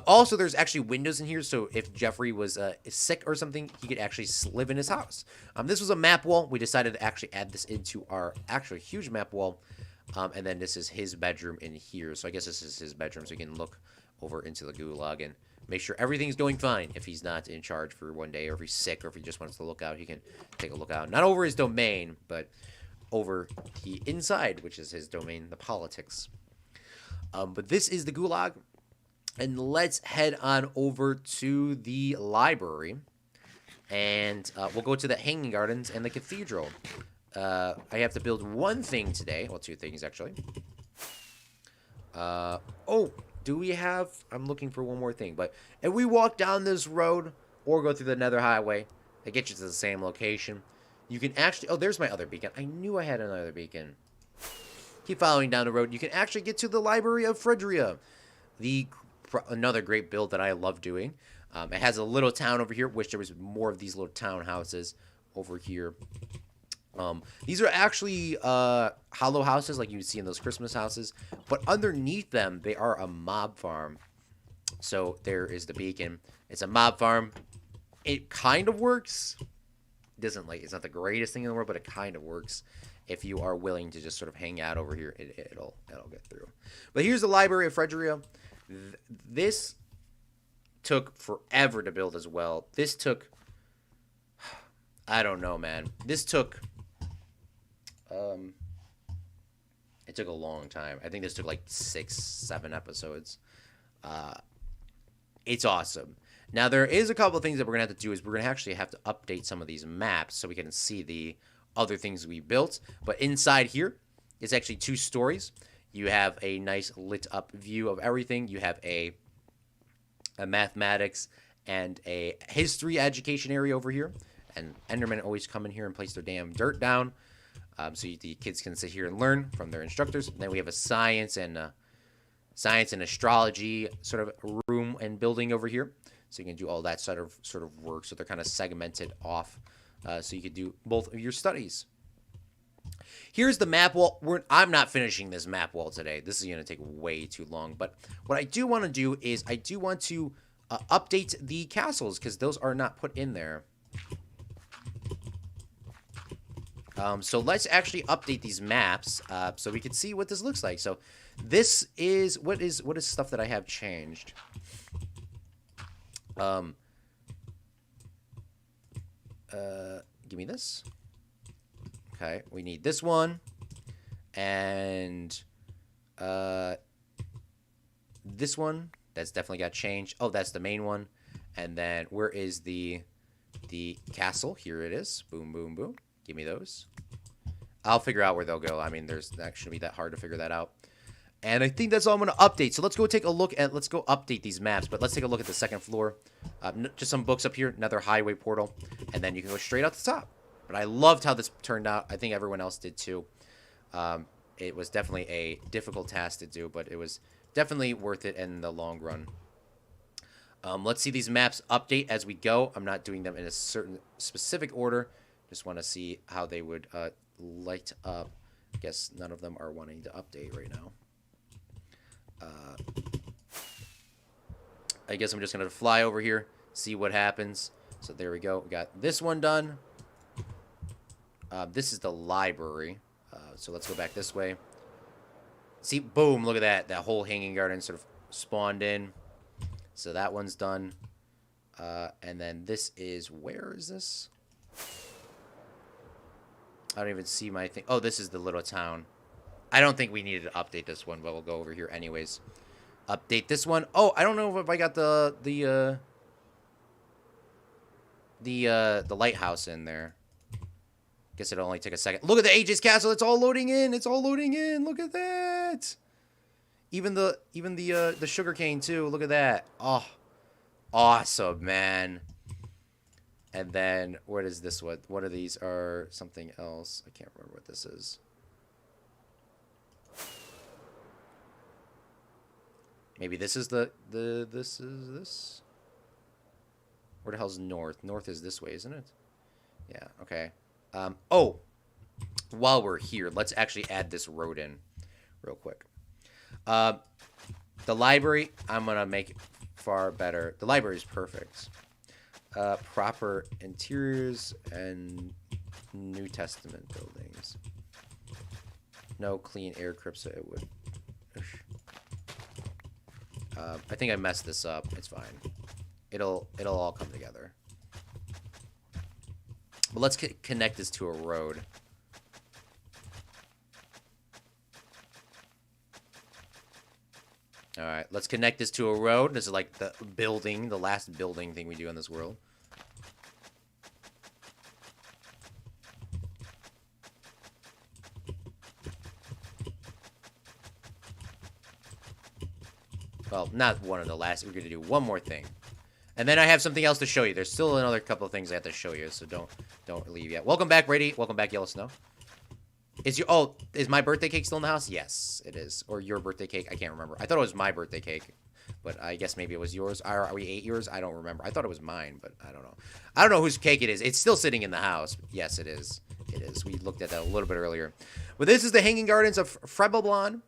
A: Also, there's actually windows in here, so if Jeffrey was sick or something, he could actually live in his house. This was a map wall. We decided to actually add this into our actually huge map wall, and then this is his bedroom in here. So I guess this is his bedroom, so he can look over into the gulag and make sure everything's going fine. If he's not in charge for one day, or if he's sick, or if he just wants to look out, he can take a look out. Not over his domain, but over the inside, which is his domain, the politics. But this is the gulag, and let's head on over to the library, and we'll go to the hanging gardens and the cathedral. I have to build one thing today. Well, two things, actually. Do we have... I'm looking for one more thing, but if we walk down this road or go through the nether highway, it gets you to the same location. You can actually... Oh, there's my other beacon. I knew I had another beacon. Keep following down the road. You can actually get to the Library of Fredria. Another great build that I love doing. It has a little town over here. Wish there was more of these little townhouses over here. These are actually hollow houses like you see in those Christmas houses. But underneath them, they are a mob farm. So there is the beacon. It's a mob farm. It kind of works. It's not the greatest thing in the world, but it kind of works. If you are willing to just sort of hang out over here, it'll get through. But here's the Library of Fredria. This took forever to build as well. This took... I don't know, man. This took... it took a long time. I think this took like 6-7 episodes. It's awesome. Now, there is a couple of things that we're going to have to do. We're going to actually have to update some of these maps so we can see the other things we built. But inside here is actually 2 stories. You have a nice lit up view of everything. You have a mathematics and a history education area over here. And Endermen always come in here and place their damn dirt down. So the kids can sit here and learn from their instructors. And then we have a science and astrology sort of room and building over here. So you can do all that sort of work. So they're kind of segmented off. So you could do both of your studies. Here's the map wall. I'm not finishing this map wall today. This is going to take way too long. But what I do want to do is I do want to update the castles because those are not put in there. So let's actually update these maps so we can see what this looks like. So this is what is stuff that I have changed. Give me this. Okay, we need this one. And this one. That's definitely got changed. Oh, that's the main one. And then where is the the castle. Here it is. Boom, boom, boom. Give me those. I'll figure out where they'll go. I mean, that shouldn't be that hard to figure that out. And I think that's all I'm going to update. So let's go take a look at, let's go update these maps. But let's take a look at the second floor. Just some books up here. Another highway portal. And then you can go straight out the top. But I loved how this turned out. I think everyone else did too. It was definitely a difficult task to do, but it was definitely worth it in the long run. Let's see these maps update as we go. I'm not doing them in a certain specific order. Just want to see how they would light up. Guess none of them are wanting to update right now. I guess I'm just going to fly over here, see what happens. So there we go. We got this one done. This is the library. So let's go back this way. See, boom, look at that. That whole hanging garden sort of spawned in. So that one's done. And then this is, where is this? I don't even see my thing. Oh, this is the little town. I don't think we needed to update this one, but we'll go over here anyways. Update this one. Oh, I don't know if I got the lighthouse in there. Guess it'll only take a second. Look at the AJ's castle. It's all loading in. It's all loading in. Look at that. Even the sugarcane too. Look at that. Oh, awesome, man. And then what is this one? One of these are something else. I can't remember what this is. Maybe this is this. Where the hell's north? North is this way, isn't it? Yeah. Okay. Oh, while we're here, let's actually add this road in real quick. The library, I'm going to make it far better. The library is perfect. Proper interiors and New Testament buildings. No clean air crypts, so it would. I think I messed this up. It's fine. It'll all come together. But let's connect this to a road. All right, let's connect this to a road. This is like the building, the last building thing we do in this world. Well, not one of the last. We're going to do one more thing. And then I have something else to show you. There's still another couple of things I have to show you, so don't leave yet. Welcome back, Brady. Welcome back, Yellow Snow. Is my birthday cake still in the house? Yes, it is. Or your birthday cake. I can't remember. I thought it was my birthday cake, but I guess maybe it was yours. We ate yours? I don't remember. I thought it was mine, but I don't know. I don't know whose cake it is. It's still sitting in the house. Yes, it is. It is. We looked at that a little bit earlier. But this is the Hanging Gardens of Fredlings.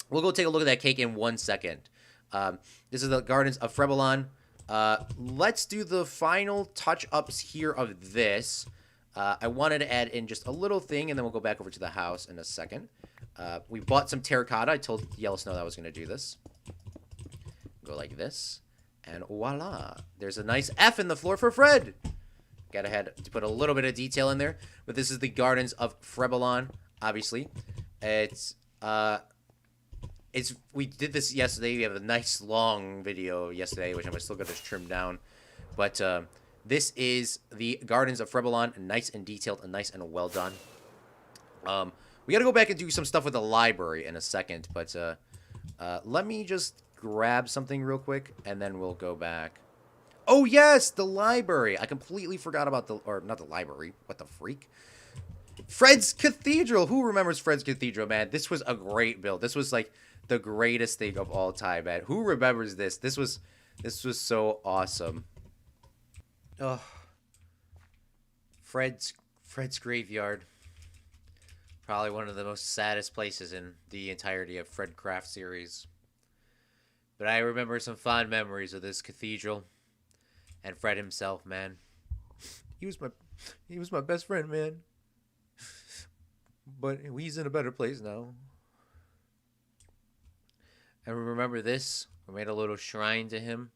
A: We'll go take a look at that cake in 1 second. This is the Gardens of Fredlings. Let's do the final touch-ups here of this. I wanted to add in just a little thing, and then we'll go back over to the house in a second. We bought some terracotta. I told Yellow Snow that I was going to do this. Go like this, and voila. There's a nice F in the floor for Fred. Gotta had to put a little bit of detail in there, but this is the Gardens of Fredlings, obviously. We did this yesterday. We have a nice long video yesterday, which I'm still going to trim down. But this is the Gardens of Fredlings, nice and detailed and nice and well done. We got to go back and do some stuff with the library in a second. But let me just grab something real quick, and then we'll go back. Oh, yes, the library. I completely forgot about not the library. What the freak? Fred's Cathedral. Who remembers Fred's Cathedral, man? This was a great build. This was like the greatest thing of all time, man. Who remembers this? This was so awesome. Oh, Fred's graveyard. Probably one of the most saddest places in the entirety of FredCraft series. But I remember some fond memories of this cathedral and Fred himself, man. He was my best friend, man. But he's in a better place now. And remember this? We made a little shrine to him.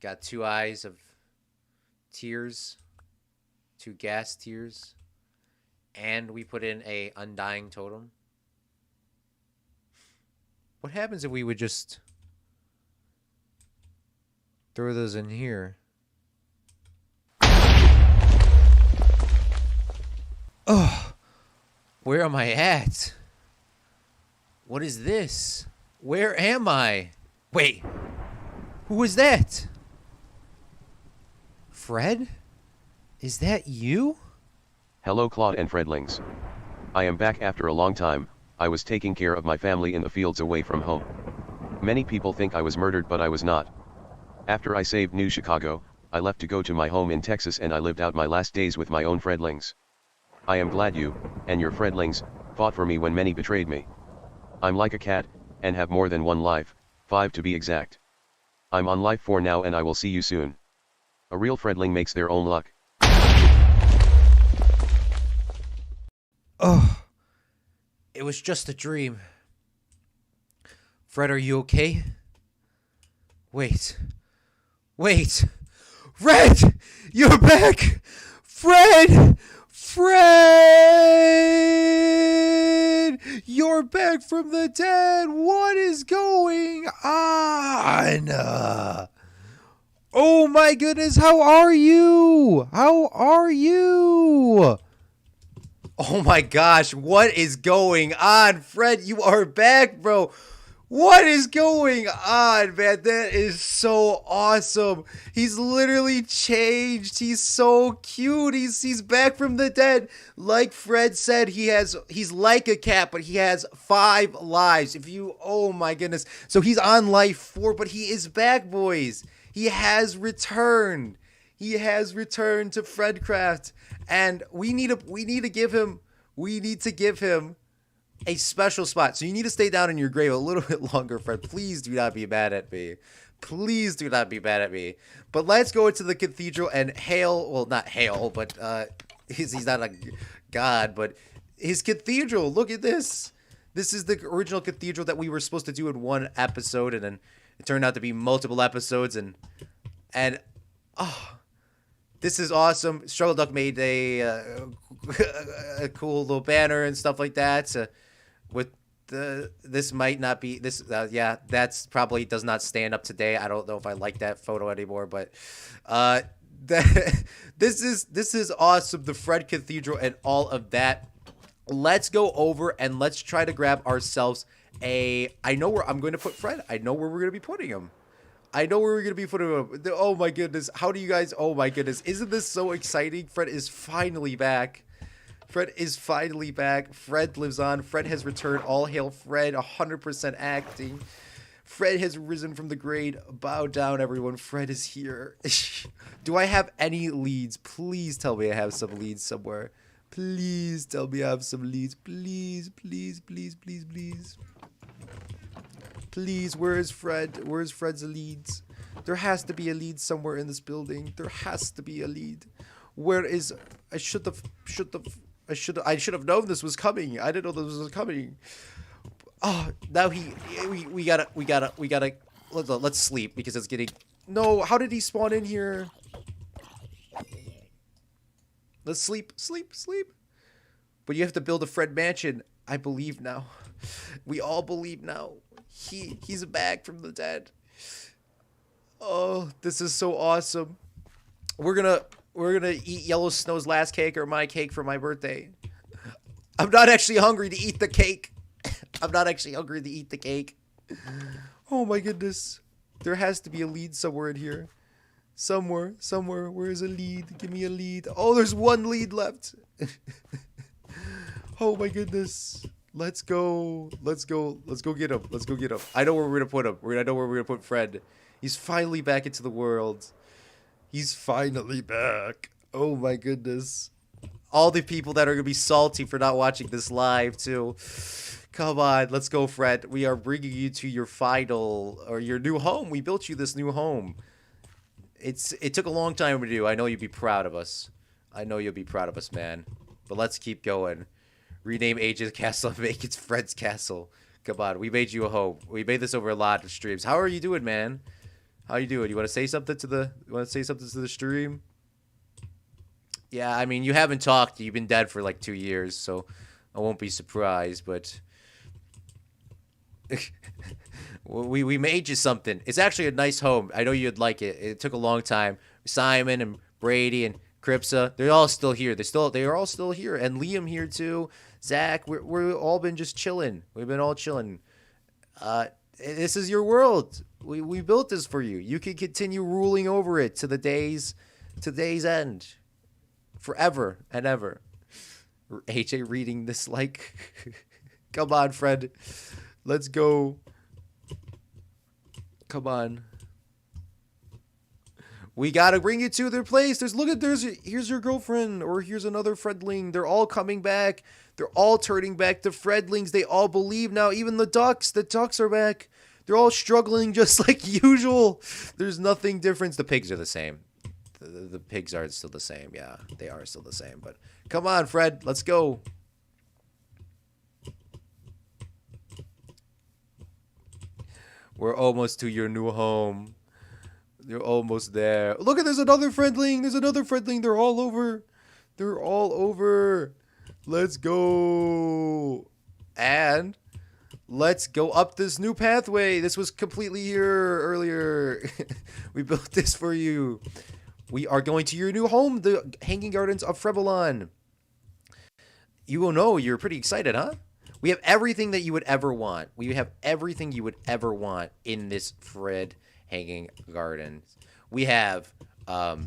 A: Got 2 eyes of tears. 2 gas tears. And we put in a undying totem. What happens if we would just throw those in here? Oh, where am I at? What is this? Where am I? Wait, who was that? Fred? Is that you?
B: Hello Claude and Fredlings. I am back after a long time. I was taking care of my family in the fields away from home. Many people think I was murdered, but I was not. After I saved New Chicago, I left to go to my home in Texas, and I lived out my last days with my own Fredlings. I am glad you, and your Fredlings, fought for me when many betrayed me. I'm like a cat, and have more than one life, 5 to be exact. I'm on life 4 now, and I will see you soon. A real Fredling makes their own luck.
A: Oh, it was just a dream. Fred, are you okay? Wait. Fred! You're back! Fred! You're back from the dead! What is going on? Oh my goodness, how are you? Oh my gosh, what is going on? Fred, you are back, bro. What is going on, man? That is so awesome. He's literally changed. He's so cute. He's back from the dead. Like Fred said, he's like a cat, but he has 5 lives. Oh my goodness. So he's on life 4, but he is back, boys. He has returned. He has returned to FredCraft, and we need to give him a special spot. So you need to stay down in your grave a little bit longer, Fred. Please do not be mad at me. But let's go into the cathedral and hail, well, not hail, but he's not a god, but his cathedral. Look at this. This is the original cathedral that we were supposed to do in 1 episode, and then it turned out to be multiple episodes, and this is awesome. Struggle Duck made a cool little banner and stuff like that. With this might not be this. Yeah, that's probably does not stand up today. I don't know if I like that photo anymore, but this is awesome. The Fred Cathedral and all of that. Let's go over and let's try to grab ourselves I know where I'm going to put Fred. I know where we're going to be putting him. Oh my goodness. How do you guys? Oh my goodness. Isn't this so exciting? Fred is finally back. Fred lives on. Fred has returned. All hail Fred. 100% acting. Fred has risen from the grave. Bow down, everyone. Fred is here. Do I have any leads? Please tell me I have some leads somewhere. Please tell me I have some leads. Please. Please, where is Fred? Where's Fred's leads? There has to be a lead somewhere in this building. There has to be a lead. Where is? I should have known this was coming. I didn't know this was coming. Oh, now we gotta. Let's sleep because it's getting. No, how did he spawn in here? Let's sleep. But you have to build a Fred mansion. I believe now. We all believe now. He's back from the dead. Oh, this is so awesome. We're gonna eat Yellow Snow's last cake or my cake for my birthday. I'm not actually hungry to eat the cake. Oh my goodness. There has to be a lead somewhere in here. Somewhere. Where's a lead? Give me a lead. Oh, there's 1 lead left. Oh my goodness. Let's go get him. I know where we're gonna put him. I know where we're gonna put Fred. He's finally back into the world. He's finally back. Oh my goodness. All the people that are gonna be salty for not watching this live too. Come on, let's go, Fred. We are bringing you to your your new home. We built you this new home. It took a long time to do. I know you'd be proud of us. Man. But let's keep going. Rename Age's castle and make it Fred's castle. Come on, we made you a home. We made this over a lot of streams. How are you doing, man? How you doing? You want to say something to the stream? Yeah, I mean, you haven't talked. You've been dead for like 2 years, so I won't be surprised. But we made you something. It's actually a nice home. I know you'd like it. It took a long time. Simon and Brady and Cripsa, they're all still here. They are all still here, and Liam here too. Zach, we're all been just chilling. We've been all chilling. This is your world. We built this for you. You can continue ruling over it to day's end, forever and ever. AJ reading this like, come on, Fred, let's go. Come on. We gotta bring you to their place. Here's your girlfriend, or here's another Fredling. They're all coming back. They're all turning back to Fredlings. They all believe now. Even the ducks are back. They're all struggling just like usual. There's nothing different. The pigs are the same. The pigs are still the same. Yeah, they are still the same. But come on, Fred, let's go. We're almost to your new home. You're almost there. Look, there's another Fredling. There's another Fredling. They're all over. They're all over. Let's go. And let's go up this new pathway. This was completely here earlier. We built this for you. We are going to your new home, the Hanging Gardens of Frevelon. You will know you're pretty excited, huh? We have everything that you would ever want. We have everything you would ever want in this Fred Hanging Gardens. We have, what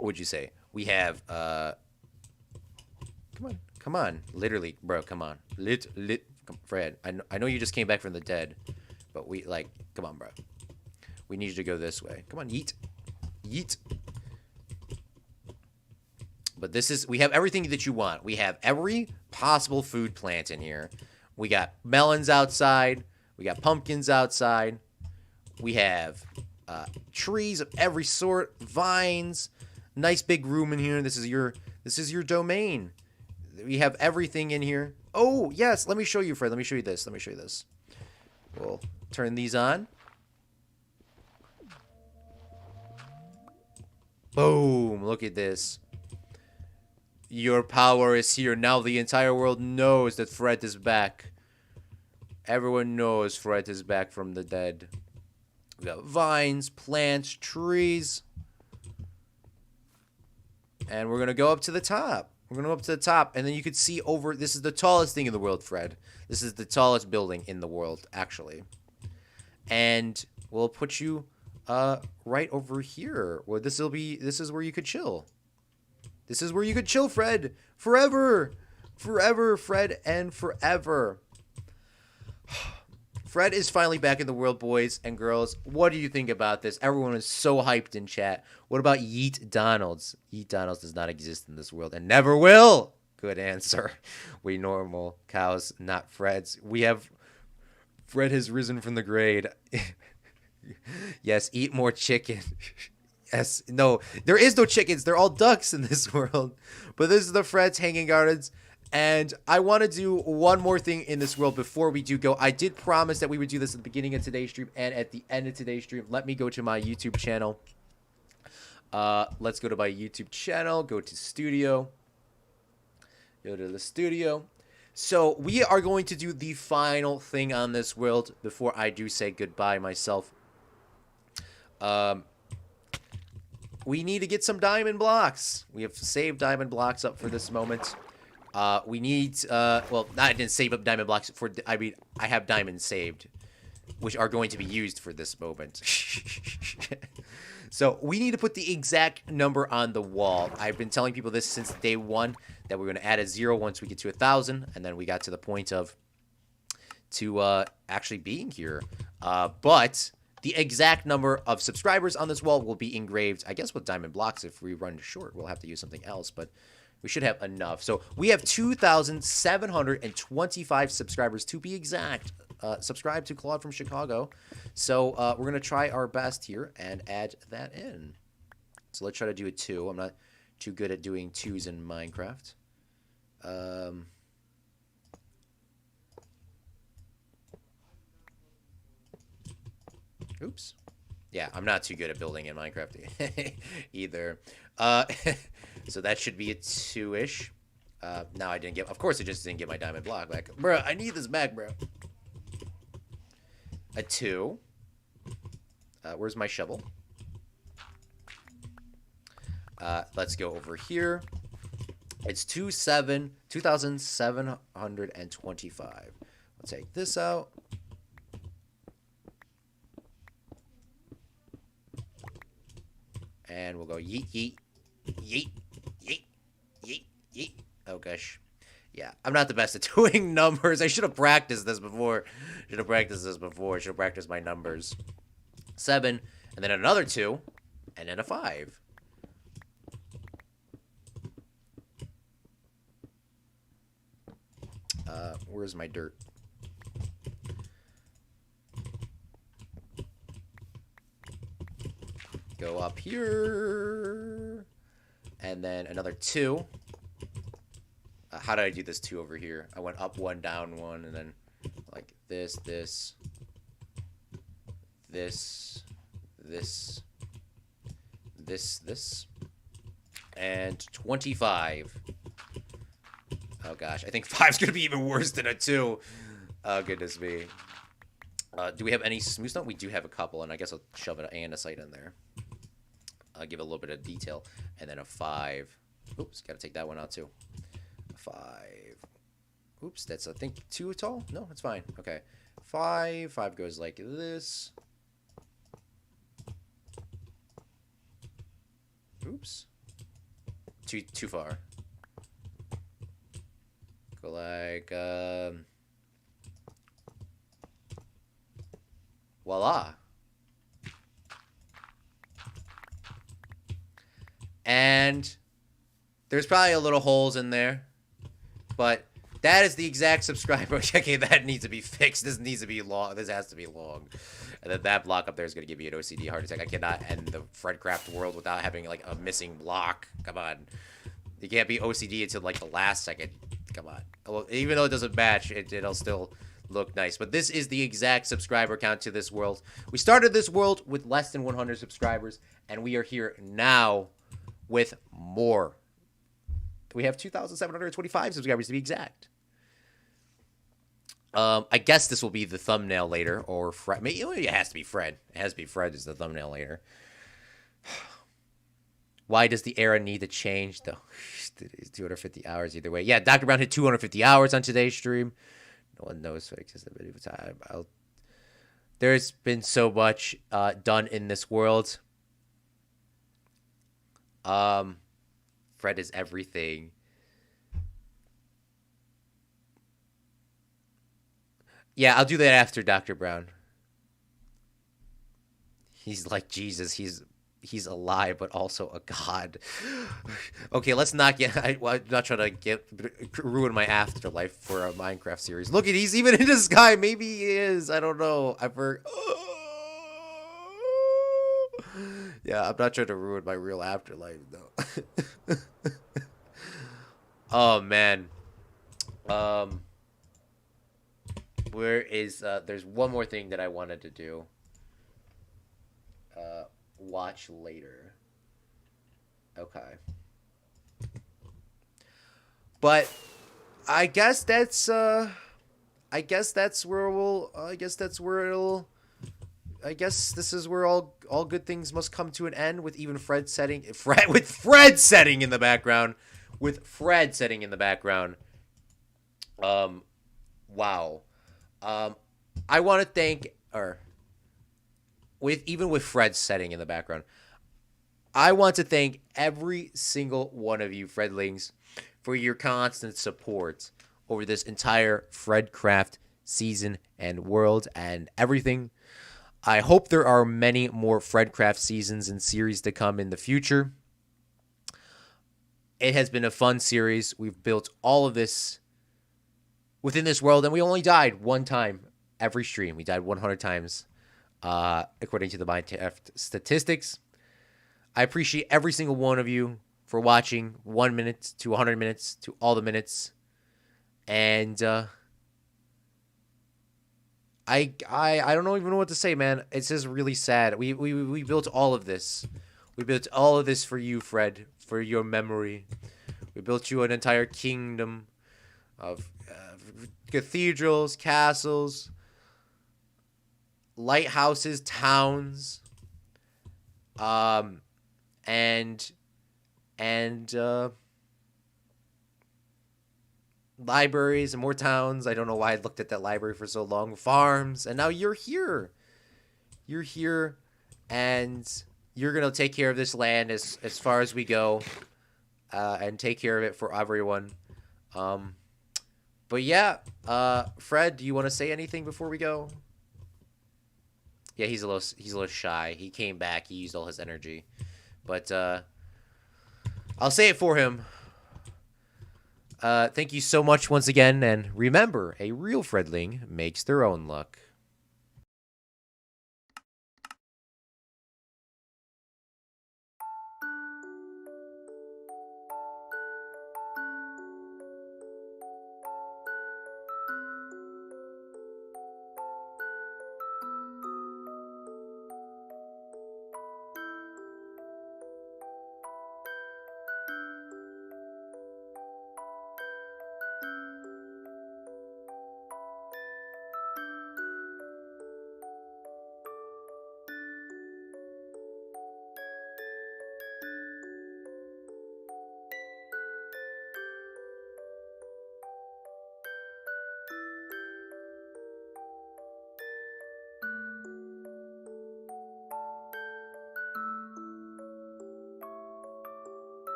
A: would you say? We have, come on, literally, bro, come on, Fred. I know you just came back from the dead, but come on, bro. We need you to go this way. Come on, yeet. But we have everything that you want. We have every possible food plant in here. We got melons outside. We got pumpkins outside. We have trees of every sort, vines, nice big room in here. This is your domain. We have everything in here. Oh, yes, let me show you, Fred. Let me show you this. We'll turn these on. Boom, look at this. Your power is here. Now the entire world knows that Fred is back. Everyone knows Fred is back from the dead. We got vines, plants, trees. And we're going to go up to the top. And then you could see over. This is the tallest thing in the world, Fred. This is the tallest building in the world, actually. And we'll put you right over here. Well, this is where you could chill. This is where you could chill, Fred. Forever. Forever, Fred, and forever. Fred is finally back in the world, boys and girls. What do you think about this? Everyone is so hyped in chat. What about Yeet Donalds? Yeet Donalds does not exist in this world and never will. Good answer. We normal cows, not Freds. Fred has risen from the grave. Yes, eat more chicken. Yes, no, there is no chickens. They're all ducks in this world. But this is the Fred's Hanging Gardens. And I want to do one more thing in this world before we do go. I did promise that we would do this at the beginning of today's stream and at the end of today's stream. Let me go to my YouTube channel. Let's go to my YouTube channel. Go to studio. Go to the studio. So we are going to do the final thing on this world before I do say goodbye myself. We need to get some diamond blocks. We have saved diamond blocks up for this moment. We need, well, I didn't save up diamond blocks for, I have diamonds saved, which are going to be used for this moment. So we need to put the exact number on the wall. I've been telling people this since day one, that we're going to add a 0 once we get to 1,000, and then we got to the point of actually being here. But the exact number of subscribers on this wall will be engraved, I guess, with diamond blocks. If we run short, we'll have to use something else, but we should have enough. So we have 2,725 subscribers to be exact. Subscribe to Claude from Chicago. So we're going to try our best here and add that in. So let's try to do a 2. I'm not too good at doing 2s in Minecraft. Oops. Yeah, I'm not too good at building in Minecraft either. So that should be a 2-ish. Now I didn't get... Of course I just didn't get my diamond block back. Bro, I need this back, bro. A 2. Where's my shovel? Let's go over here. It's 2,725. Let's take this out. And we'll go yeet, yeet, yeet, yeet, yeet, yeet. Oh, gosh. Yeah, I'm not the best at doing numbers. I should have practiced this before. Should have practiced my numbers. 7, and then another 2, and then a 5. Where's my dirt? Go up here. And then another 2. How did I do this 2 over here? I went up 1, down 1, and then like this, this, this, this, this, and 25. Oh gosh, I think 5's gonna be even worse than a 2. Oh goodness me. Do we have any smooth stone? We do have a couple, and I guess I'll shove an andesite in there. I'll give it a little bit of detail, and then a 5. Oops, gotta take that one out too. 5. Oops, that's I think too tall. No, it's fine. Okay, 5. 5 goes like this. Oops. Too far. Go like voila. And there's probably a little holes in there, but that is the exact subscriber. Okay, that needs to be fixed. This needs to be long. This has to be long. And then that block up there is going to give me an OCD heart attack. I cannot end the FredCraft world without having like a missing block. Come on. You can't be OCD until like the last second. Come on. Well, even though it doesn't match, it'll still look nice. But this is the exact subscriber count to this world. We started this world with less than 100 subscribers, and we are here now with more. We have 2,725 subscribers to be exact. I guess this will be the thumbnail later, or Fred. Maybe it has to be Fred. It has to be Fred as the thumbnail later. Why does the era need to change, though? 250 hours either way. Yeah, Dr. Brown hit 250 hours on today's stream. No one knows what exists at the time. There's been so much done in this world. Fred is everything. Yeah, I'll do that after Dr. Brown. He's like Jesus. He's alive, but also a god. Okay, let's not get. I'm not trying to ruin my afterlife for a Minecraft series. Look, he's even in the sky. Maybe he is. I don't know. I've heard. Yeah, I'm not trying to ruin my real afterlife though. Oh man. Where is? There's one more thing that I wanted to do. Watch later. Okay. But I guess that's where we'll I guess that's where it'll I guess this is where all good things must come to an end, with even Fred setting in the background. With Fred setting in the background. Wow. I want to thank with Fred setting in the background, I want to thank every single one of you Fredlings for your constant support over this entire FredCraft season and world and everything. I hope there are many more FredCraft seasons and series to come in the future. It has been a fun series. We've built all of this within this world, and we only died one time every stream. We died 100 times. According to the Minecraft statistics. I appreciate every single one of you for watching 1 minute to 100 minutes to all the minutes. And I don't even know what to say, man. It's just really sad. We built all of this. We built all of this for you, Fred, for your memory. We built you an entire kingdom of cathedrals, castles, lighthouses, towns, and and libraries and more towns. I don't know why I looked at that library for so long. Farms, and now you're here. You're here, and you're gonna take care of this land as far as we go, and take care of it for everyone. Um, but yeah, Fred, do you want to say anything before we go? Yeah, he's a little shy. He came back. He used all his energy, but I'll say it for him. Thank you so much once again, and remember, a real Fredling makes their own luck.